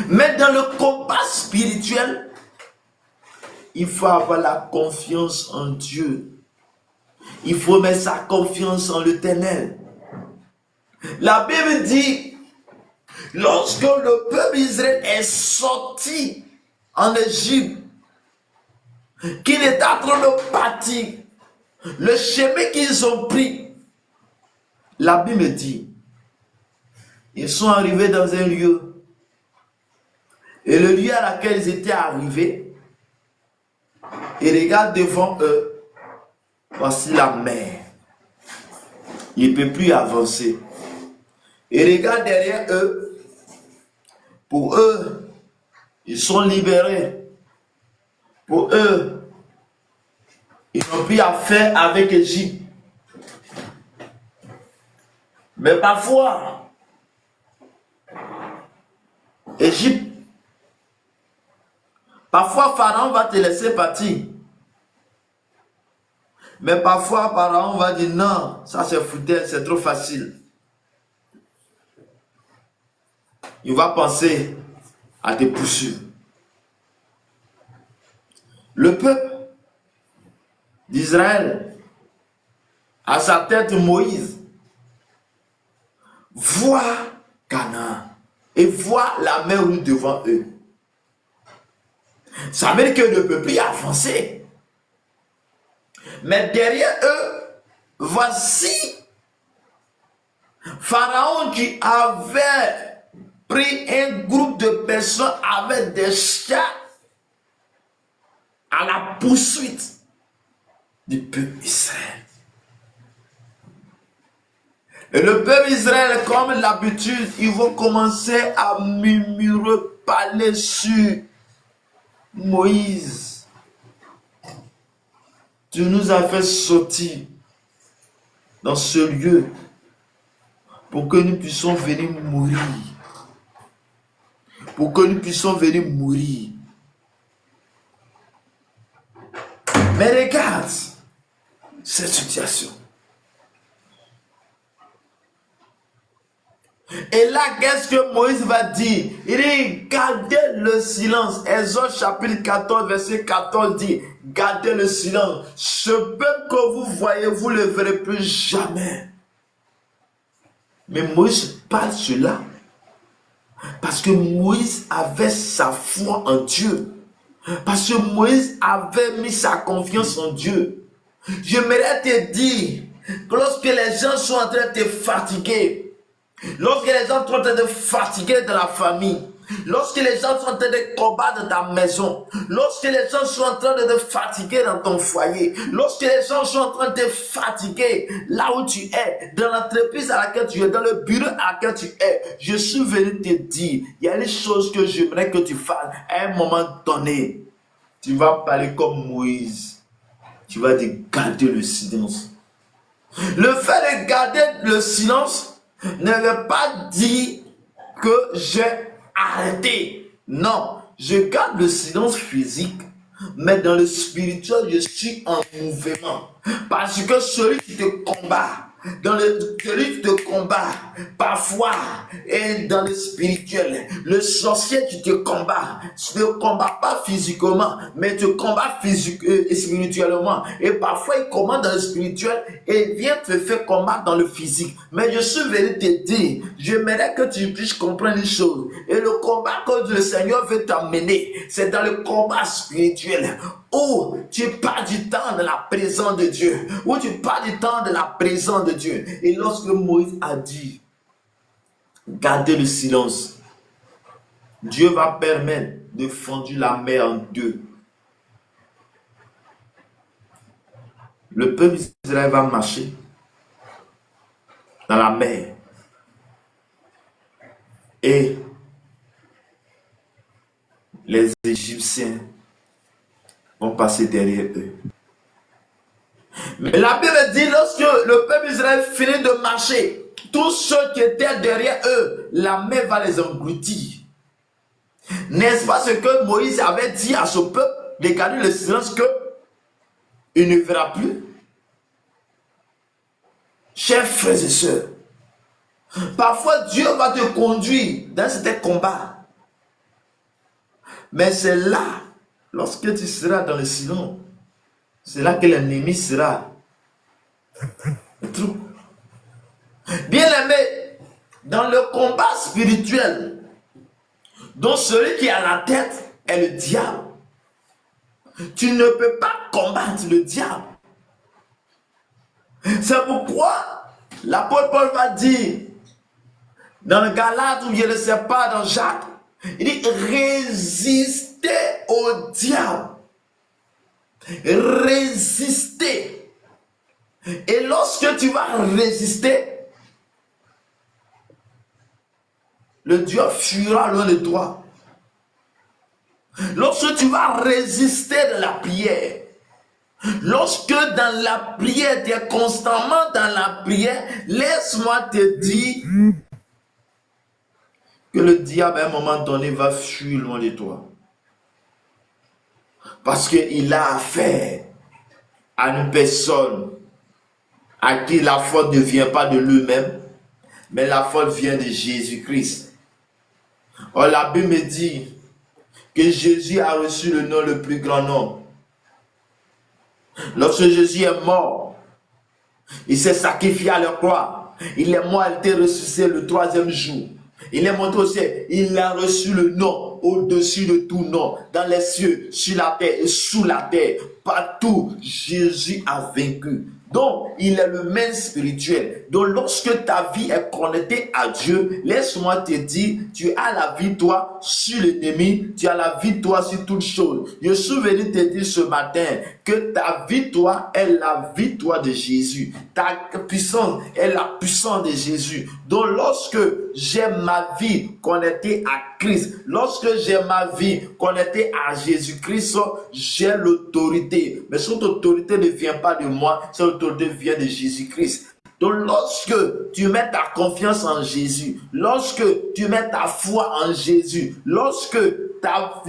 Mais dans le combat spirituel, il faut avoir la confiance en Dieu. Il faut mettre sa confiance en l'Éternel. La Bible dit, lorsque le peuple d'Israël est sorti en Égypte, qu'il est en train de partir, le chemin qu'ils ont pris, la Bible dit, ils sont arrivés dans un lieu. Et le lieu à laquelle ils étaient arrivés, ils regardent devant eux, voici la mer. Ils ne peuvent plus avancer. Ils regardent derrière eux, pour eux, ils sont libérés. Pour eux, ils n'ont plus affaire avec l'Égypte. Mais parfois, Égypte, parfois Pharaon va te laisser partir. Mais parfois Pharaon va dire non, ça c'est foutaise, c'est trop facile. Il va penser à te poursuivre. Le peuple d'Israël, à sa tête Moïse, voit Canaan et voit la mer rouge devant eux. Ça veut dire que le peuple est avancé. Mais derrière eux, voici Pharaon qui avait pris un groupe de personnes avec des chats à la poursuite du peuple Israël. Et le peuple Israël, comme l'habitude, ils vont commencer à murmurer, parler sur Moïse. Tu nous as fait sortir dans ce lieu pour que nous puissions venir mourir. Pour que nous puissions venir mourir. Mais regarde cette situation. Et là, qu'est-ce que Moïse va dire? Il dit, gardez le silence. Exode chapitre 14, verset 14 dit, gardez le silence. Ce peuple que vous voyez, vous ne le verrez plus jamais. Mais Moïse parle cela parce que Moïse avait sa foi en Dieu. Parce que Moïse avait mis sa confiance en Dieu. J'aimerais te dire que lorsque les gens sont en train de te fatiguer, lorsque les gens sont en train de fatiguer dans la famille, lorsque les gens sont en train de combattre dans ta maison, lorsque les gens sont en train de te fatiguer dans ton foyer, lorsque les gens sont en train de te fatiguer là où tu es, dans l'entreprise à laquelle tu es, dans le bureau à laquelle tu es, je suis venu te dire, il y a des choses que j'aimerais que tu fasses à un moment donné. Tu vas parler comme Moïse. Tu vas te garder le silence. Le fait de garder le silence ne veut pas dire que j'ai arrêté. Non, je garde le silence physique, mais dans le spirituel, je suis en mouvement. Parce que celui qui te combat, celui qui te combat, parfois, et dans le spirituel, le sorcier qui te combat, ne combat pas physiquement, mais te combat et spirituellement. Et parfois, il combat dans le spirituel et vient te faire combattre dans le physique. Mais je suis venu te dire, j'aimerais que tu puisses comprendre une chose. Et le combat que le Seigneur veut t'amener, c'est dans le combat spirituel. Où tu passes du temps dans la présence de Dieu. Où tu passes du temps dans la présence de Dieu. Et lorsque Moïse a dit, gardez le silence, Dieu va permettre de fendre la mer en deux. Le peuple d'Israël va marcher dans la mer. Et les Égyptiens vont passer derrière eux. Mais la Bible dit, lorsque le peuple d'Israël finit de marcher, tous ceux qui étaient derrière eux, la mer va les engloutir. N'est-ce pas ce que Moïse avait dit à ce peuple, de garder le silence, que il ne verra plus? Chers frères et sœurs, parfois Dieu va te conduire dans certains combats. Mais c'est là, lorsque tu seras dans le silence, c'est là que l'ennemi sera trop. Bien aimé, dans le combat spirituel, dont celui qui est à la tête est le diable, tu ne peux pas combattre le diable. C'est pourquoi l'apôtre Paul va dire, dans le Galate, ou je ne sais pas, dans Jacques, il dit, résistez au diable. Résister. Et lorsque tu vas résister, le Dieu fuira loin de toi. Lorsque tu vas résister de la prière, lorsque dans la prière, tu es constamment dans la prière, laisse-moi te dire que le diable à un moment donné va fuir loin de toi. Parce qu'il a affaire à une personne à qui la faute ne vient pas de lui-même, mais la faute vient de Jésus-Christ. Or, la Bible me dit que Jésus a reçu le nom le plus grand nom. Lorsque Jésus est mort, il s'est sacrifié à la croix. Il est mort, il a été ressuscité le troisième jour. Il est monté au ciel. Il a reçu le nom au-dessus de tout nom, dans les cieux, sur la terre et sous la terre. Partout, Jésus a vaincu. Donc, il est le même spirituel. Donc, lorsque ta vie est connectée à Dieu, laisse-moi te dire, tu as la victoire sur l'ennemi, tu as la victoire sur toutes choses. Je suis venu te dire ce matin que ta victoire est la victoire de Jésus. Ta puissance est la puissance de Jésus. Donc, lorsque j'ai ma vie connectée à Christ, lorsque j'ai ma vie connectée à Jésus-Christ, j'ai l'autorité. Mais cette autorité ne vient pas de moi, cette autorité vient de Jésus-Christ. Donc lorsque tu mets ta confiance en Jésus, lorsque tu mets ta foi en Jésus, lorsque ta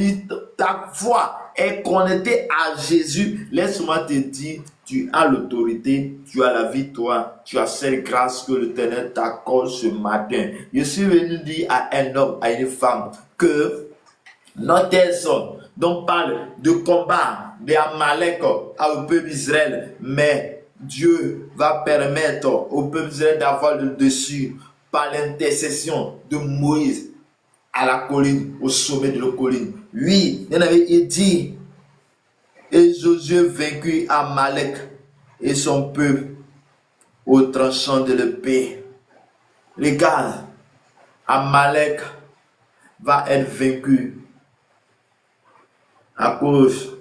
foi est connectée à Jésus, laisse-moi te dire, tu as l'autorité, tu as la victoire, tu as cette grâce que l'Éternel t'accorde ce matin. Je suis venu dire à un homme, à une femme, que notre personne dont parle de combat d'Amalek au peuple d'Israël, mais Dieu va permettre au peuple d'Israël d'avoir le dessus par l'intercession de Moïse à la colline, au sommet de la colline. Oui, il dit, et Josué vaincu Amalek et son peuple au tranchant de l'épée. Regarde, Amalek va être vaincu à cause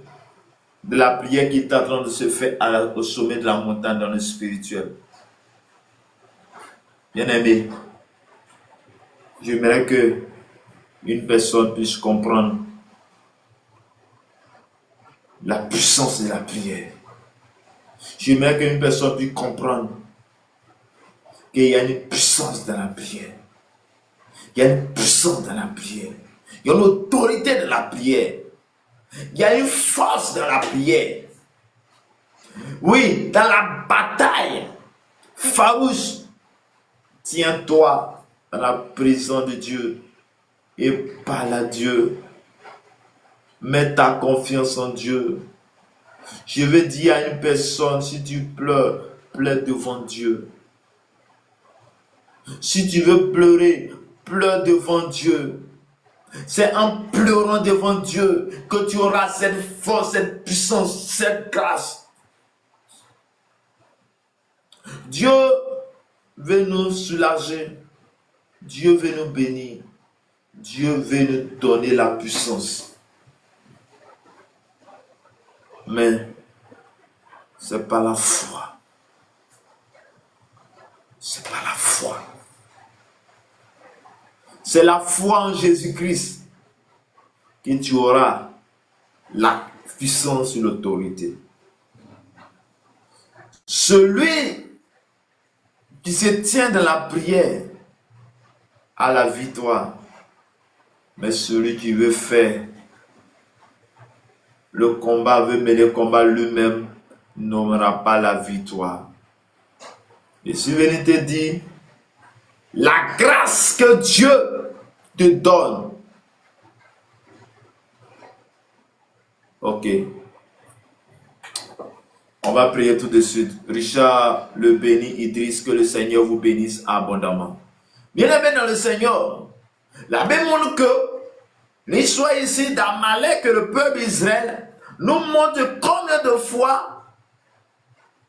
de la prière qui est en train de se faire au sommet de la montagne dans le spirituel. Bien aimé, j'aimerais que une personne puisse comprendre la puissance de la prière. J'aimerais qu'une personne puisse comprendre qu'il y a une puissance dans la prière. Il y a une puissance dans la prière. Il y a une autorité dans la prière. Il y a une force dans la prière. Oui, dans la bataille farouche, tiens-toi dans la présence de Dieu et parle à Dieu. Mets ta confiance en Dieu. Je veux dire à une personne, si tu pleures, pleure devant Dieu. Si tu veux pleurer, pleure devant Dieu. C'est en pleurant devant Dieu que tu auras cette force, cette puissance, cette grâce. Dieu veut nous soulager. Dieu veut nous bénir. Dieu veut nous donner la puissance. Mais ce n'est pas la foi. Ce n'est pas la foi. C'est la foi en Jésus-Christ que tu auras la puissance et l'autorité. Celui qui se tient dans la prière a la victoire. Mais celui qui veut faire le combat, veut mener le combat lui-même, n'aura pas la victoire. Et si je te dis, la grâce que Dieu te donne. Ok. On va prier tout de suite. Richard le bénit, Idriss, que le Seigneur vous bénisse abondamment. Bien-aimés dans le Seigneur, la Bible montre que l'histoire ici d'Amalek et le peuple d'Israël nous montre combien de fois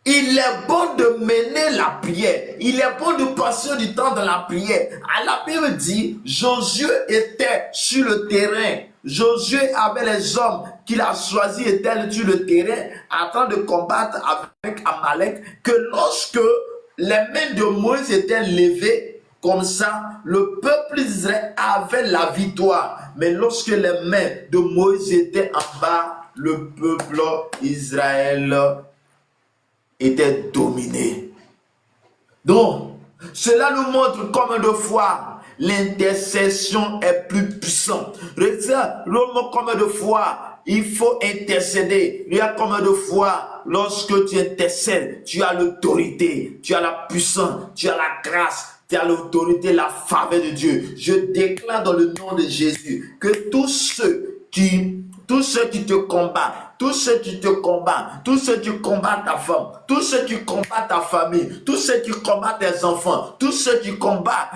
il est bon de mener la prière. Il est bon de passer du temps dans la prière. La Bible dit, Josué était sur le terrain. Josué avait les hommes qu'il a choisis, étaient sur le terrain, en train de combattre avec Amalek, que lorsque les mains de Moïse étaient levées, comme ça, le peuple d'Israël avait la victoire. Mais lorsque les mains de Moïse étaient en bas, le peuple d'Israël était dominé. Donc, cela nous montre combien de fois l'intercession est plus puissante. Regarde combien de fois il faut intercéder. Il y a combien de fois lorsque tu intercèdes, tu as l'autorité, tu as la puissance, tu as la grâce, tu as l'autorité, la faveur de Dieu. Je déclare dans le nom de Jésus que tous ceux qui te combattent, tous ceux qui te combattent, tous ceux qui combattent ta femme, tous ceux qui combattent ta famille, tous ceux qui combattent tes enfants, tous ceux qui combattent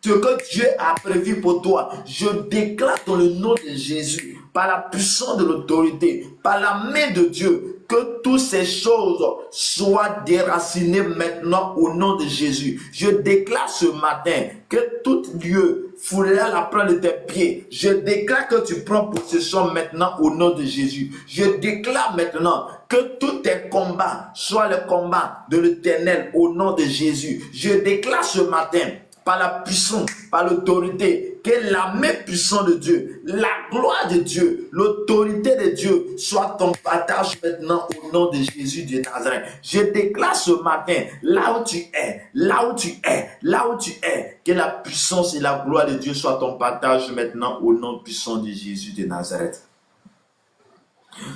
ce que Dieu a prévu pour toi, je déclare dans le nom de Jésus, par la puissance de l'autorité, par la main de Dieu, que toutes ces choses soient déracinées maintenant au nom de Jésus. Je déclare ce matin que tout lieu foulé à la plante de tes pieds, je déclare que tu prends possession maintenant au nom de Jésus. Je déclare maintenant que tous tes combats soient les combats de l'Éternel au nom de Jésus. Je déclare ce matin, par la puissance, par l'autorité, que la main puissante de Dieu, la gloire de Dieu, l'autorité de Dieu soit ton partage maintenant au nom de Jésus de Nazareth. Je déclare ce matin, là où tu es, là où tu es, là où tu es, que la puissance et la gloire de Dieu soit ton partage maintenant au nom puissant de Jésus de Nazareth.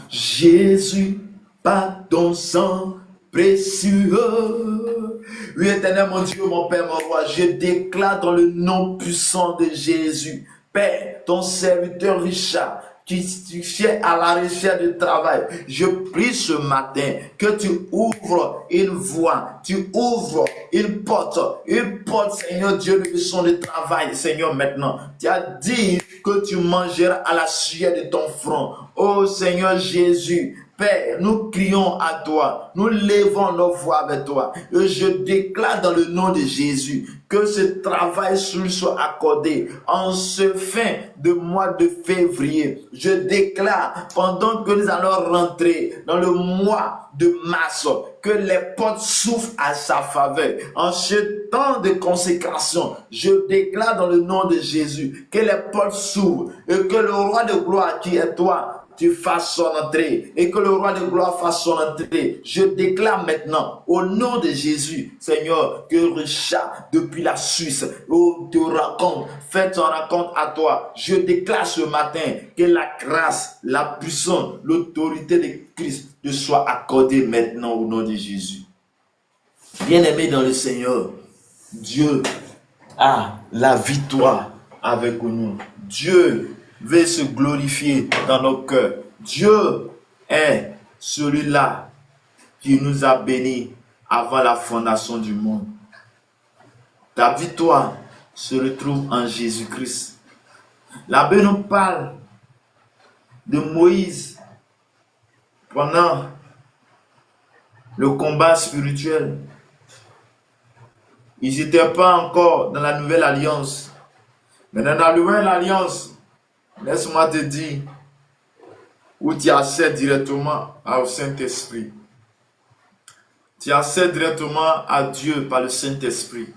Jésus, par ton sang précieux. Oui, éternel, mon Dieu, mon Père, mon roi, je déclare dans le nom puissant de Jésus, Père, ton serviteur Richard, qui fait à la recherche de travail, je prie ce matin que tu ouvres une voie, tu ouvres une porte, Seigneur Dieu, de son de travail, Seigneur, maintenant. Tu as dit que tu mangeras à la sueur de ton front. Oh Seigneur Jésus, Père, nous crions à toi, nous levons nos voix avec toi. Et je déclare dans le nom de Jésus que ce travail soit accordé en ce fin de mois de février. Je déclare pendant que nous allons rentrer dans le mois de mars, que les portes s'ouvrent à sa faveur. En ce temps de consécration, je déclare dans le nom de Jésus que les portes s'ouvrent et que le roi de gloire qui est toi tu fasses son entrée et que le roi de gloire fasse son entrée. Je déclare maintenant, au nom de Jésus, Seigneur, que Richard, depuis la Suisse, te rencontre, fait son rencontre à toi. Je déclare ce matin que la grâce, la puissance, l'autorité de Christ te soit accordée maintenant au nom de Jésus. Bien-aimé dans le Seigneur, Dieu a la victoire avec nous. Dieu veut se glorifier dans nos cœurs. Dieu est celui-là qui nous a bénis avant la fondation du monde. Ta victoire se retrouve en Jésus-Christ. La Bible nous parle de Moïse pendant le combat spirituel. Ils n'étaient pas encore dans la nouvelle alliance. Mais dans la nouvelle alliance, laisse-moi te dire, où tu accèdes directement au Saint-Esprit. Tu accèdes directement à Dieu par le Saint-Esprit.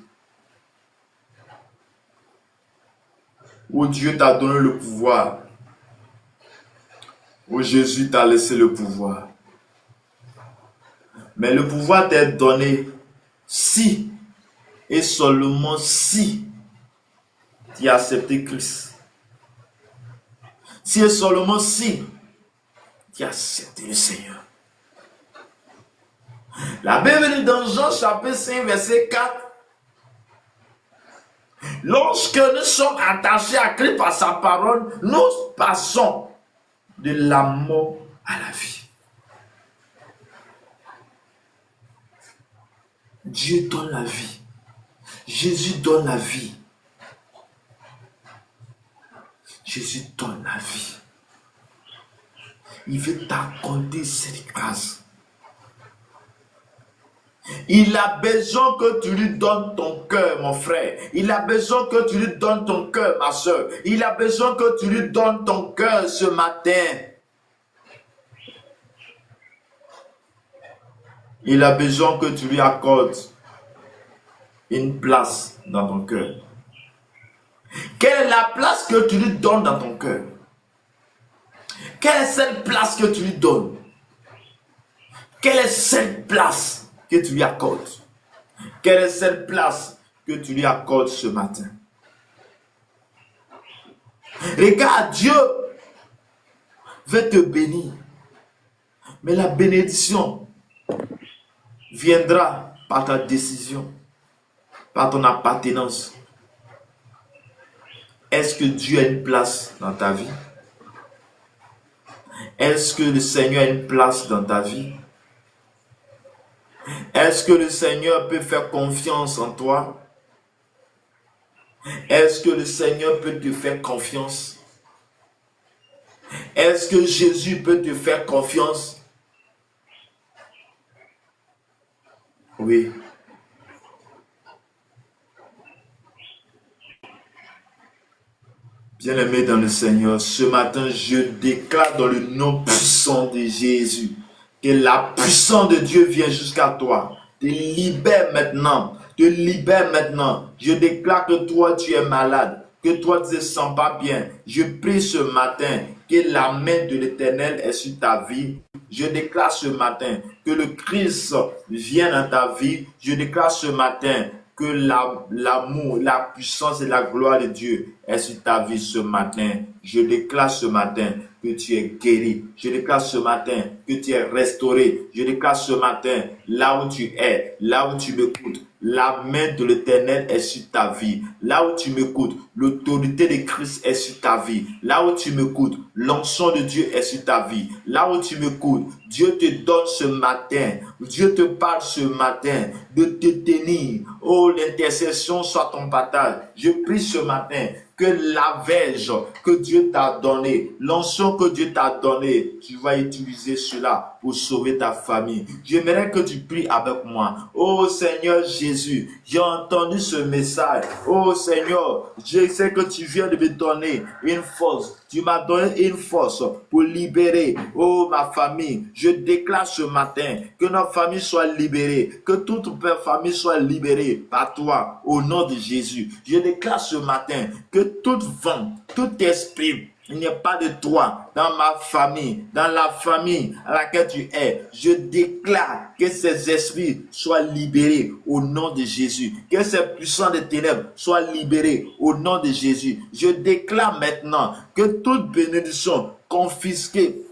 Où Dieu t'a donné le pouvoir. Où Jésus t'a laissé le pouvoir. Mais le pouvoir t'est donné si et seulement si tu as accepté Christ. Si et seulement si tu as accepté le Seigneur. La Bible dit dans Jean chapitre 5 verset 4. Lorsque nous sommes attachés à Christ par sa parole, nous passons de la mort à la vie. Dieu donne la vie. Jésus donne la vie. Jésus donne la vie. Il veut t'accorder cette grâce. Il a besoin que tu lui donnes ton cœur, mon frère. Il a besoin que tu lui donnes ton cœur, ma soeur. Il a besoin que tu lui donnes ton cœur ce matin. Il a besoin que tu lui accordes une place dans ton cœur. Quelle est la place que tu lui donnes dans ton cœur? Quelle est cette place que tu lui donnes? Quelle est cette place que tu lui accordes? Quelle est cette place que tu lui accordes ce matin? Regarde, Dieu veut te bénir. Mais la bénédiction viendra par ta décision, par ton appartenance. Est-ce que Dieu a une place dans ta vie? Est-ce que le Seigneur a une place dans ta vie? Est-ce que le Seigneur peut faire confiance en toi? Est-ce que le Seigneur peut te faire confiance? Est-ce que Jésus peut te faire confiance? Oui. Bien-aimé dans le Seigneur, ce matin, je déclare dans le nom puissant de Jésus que la puissance de Dieu vient jusqu'à toi. Te libère maintenant. Te libère maintenant. Je déclare que toi, tu es malade. Que toi, tu ne te sens pas bien. Je prie ce matin que la main de l'Éternel est sur ta vie. Je déclare ce matin que le Christ vienne dans ta vie. Je déclare ce matin que l'amour, la puissance et la gloire de Dieu est sur ta vie ce matin. Je déclare ce matin que tu es guéri. Je déclare ce matin que tu es restauré. Je déclare ce matin, là où tu es, là où tu m'écoutes, la main de l'Éternel est sur ta vie. Là où tu m'écoutes, l'autorité de Christ est sur ta vie. Là où tu m'écoutes, l'onction de Dieu est sur ta vie. Là où tu m'écoutes, Dieu te donne ce matin, Dieu te parle ce matin de te tenir. Oh, l'intercession soit ton partage. Je prie ce matin que la verge que Dieu t'a donnée, l'onction que Dieu t'a donnée, tu vas utiliser cela pour sauver ta famille. J'aimerais que tu pries avec moi. Oh Seigneur Jésus, j'ai entendu ce message. Oh Seigneur, je sais que tu viens de me donner une force. Tu m'as donné une force pour libérer, oh, ma famille. Je déclare ce matin que notre famille soit libérée, que toute famille soit libérée par toi, au nom de Jésus. Je déclare ce matin que toute vent, tout esprit il n'y a pas de toi dans ma famille, dans la famille à laquelle tu es. Je déclare que ces esprits soient libérés au nom de Jésus. Que ces puissants de ténèbres soient libérés au nom de Jésus. Je déclare maintenant que toute bénédiction confisquée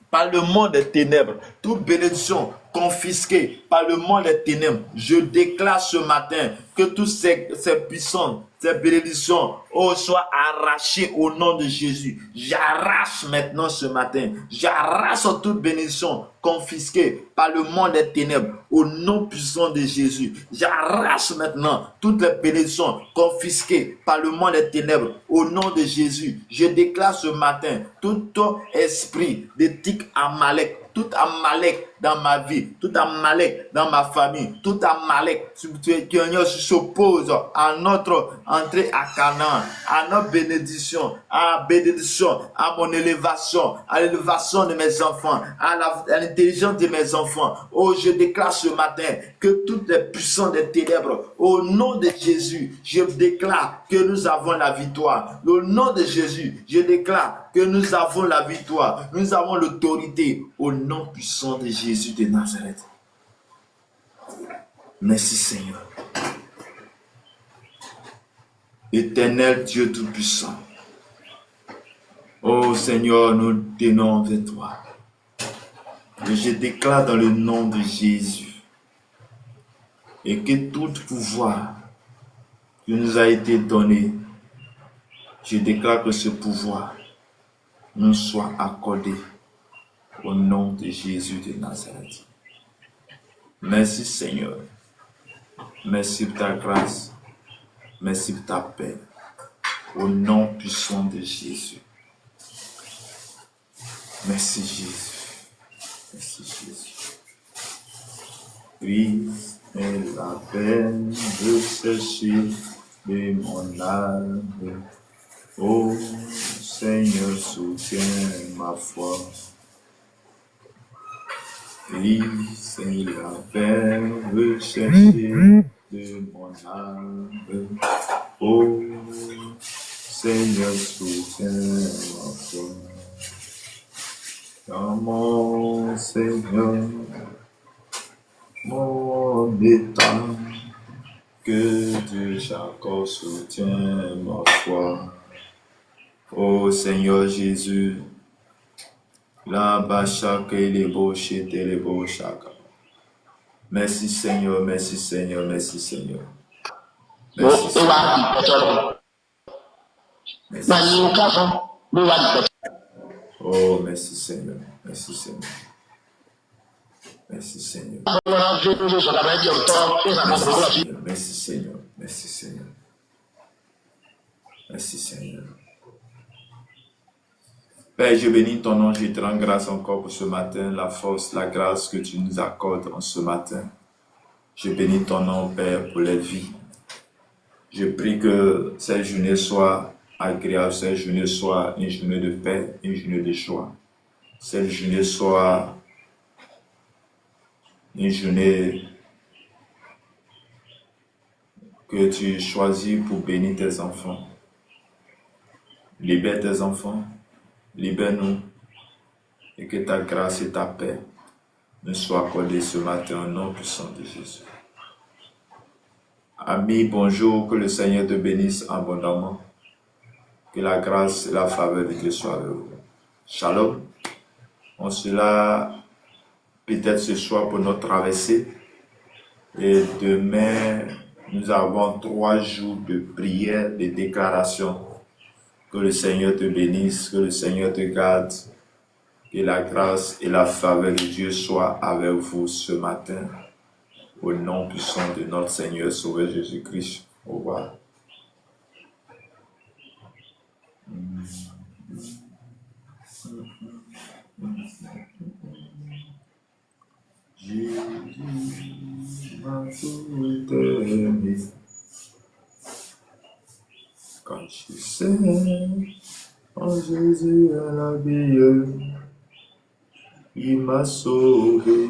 par le monde des ténèbres, toute bénédiction confisquée par le monde des ténèbres, je déclare ce matin que toutes ces puissances, ces bénédictions soient arrachées au nom de Jésus. J'arrache maintenant ce matin, j'arrache toute bénédiction confisquée par le monde des ténèbres au nom puissant de Jésus. J'arrache maintenant toutes les bénédictions confisquées par le monde des ténèbres au nom de Jésus. Je déclare ce matin tout esprit d'éthique Amalek, tout Amalek dans ma vie, tout Amalek dans ma famille, tout Amalek qui s'oppose à notre entrée à Canaan, à notre bénédiction, à mon élévation, à l'élévation de mes enfants, à l'intelligence de mes enfants. Oh, je déclare ce matin que toutes les puissances des ténèbres, au nom de Jésus, je déclare que nous avons la victoire. Au nom de Jésus, je déclare que nous avons la victoire, nous avons l'autorité au nom puissant de Jésus de Nazareth. Merci Seigneur. Éternel Dieu Tout-Puissant. Oh Seigneur, nous tenons vers toi. Et je déclare dans le nom de Jésus et que tout pouvoir qui nous a été donné, je déclare que ce pouvoir nous soit accordé au nom de Jésus de Nazareth. Merci Seigneur. Merci pour ta grâce. Merci pour ta paix. Au nom puissant de Jésus. Merci Jésus. Merci Jésus. Christ est la peine de sécher de mon âme. Ô Seigneur, soutiens ma foi. Christ est la peine de sécher de mon âme. Ô Seigneur, soutiens ma foi. Car mon Seigneur, mon état, que Dieu Jacob soutient ma foi. Ô Seigneur Jésus, là-bas chaque les beaux chez les beaux chaque. Merci Seigneur, merci Seigneur, merci Seigneur. Merci Seigneur. Merci Seigneur. Oh, merci Seigneur, merci Seigneur. Merci Seigneur. Merci Seigneur, merci Seigneur. Merci Seigneur. Père, je bénis ton nom, je te rends grâce encore pour ce matin, la force, la grâce que tu nous accordes en ce matin. Je bénis ton nom, Père, pour les vies. Je prie que cette journée soit agréable, cette journée soit une journée de paix, une journée de joie. Cette journée soit une journée que tu choisis pour bénir tes enfants. Libère tes enfants, libère-nous, et que ta grâce et ta paix nous soient accordées ce matin au nom puissant de Jésus. Amis, bonjour, que le Seigneur te bénisse abondamment. Que la grâce et la faveur de Dieu soient avec vous. Shalom. On sera peut-être ce soir pour notre traversée. Et demain, nous avons 3 jours de prière, de déclaration. Que le Seigneur te bénisse, que le Seigneur te garde. Que la grâce et la faveur de Dieu soient avec vous ce matin. Au nom puissant de notre Seigneur Sauveur Jésus-Christ. Au revoir. Jésus m'a tout donné. Quand je sais en Jésus à la vie, il m'a sauvé.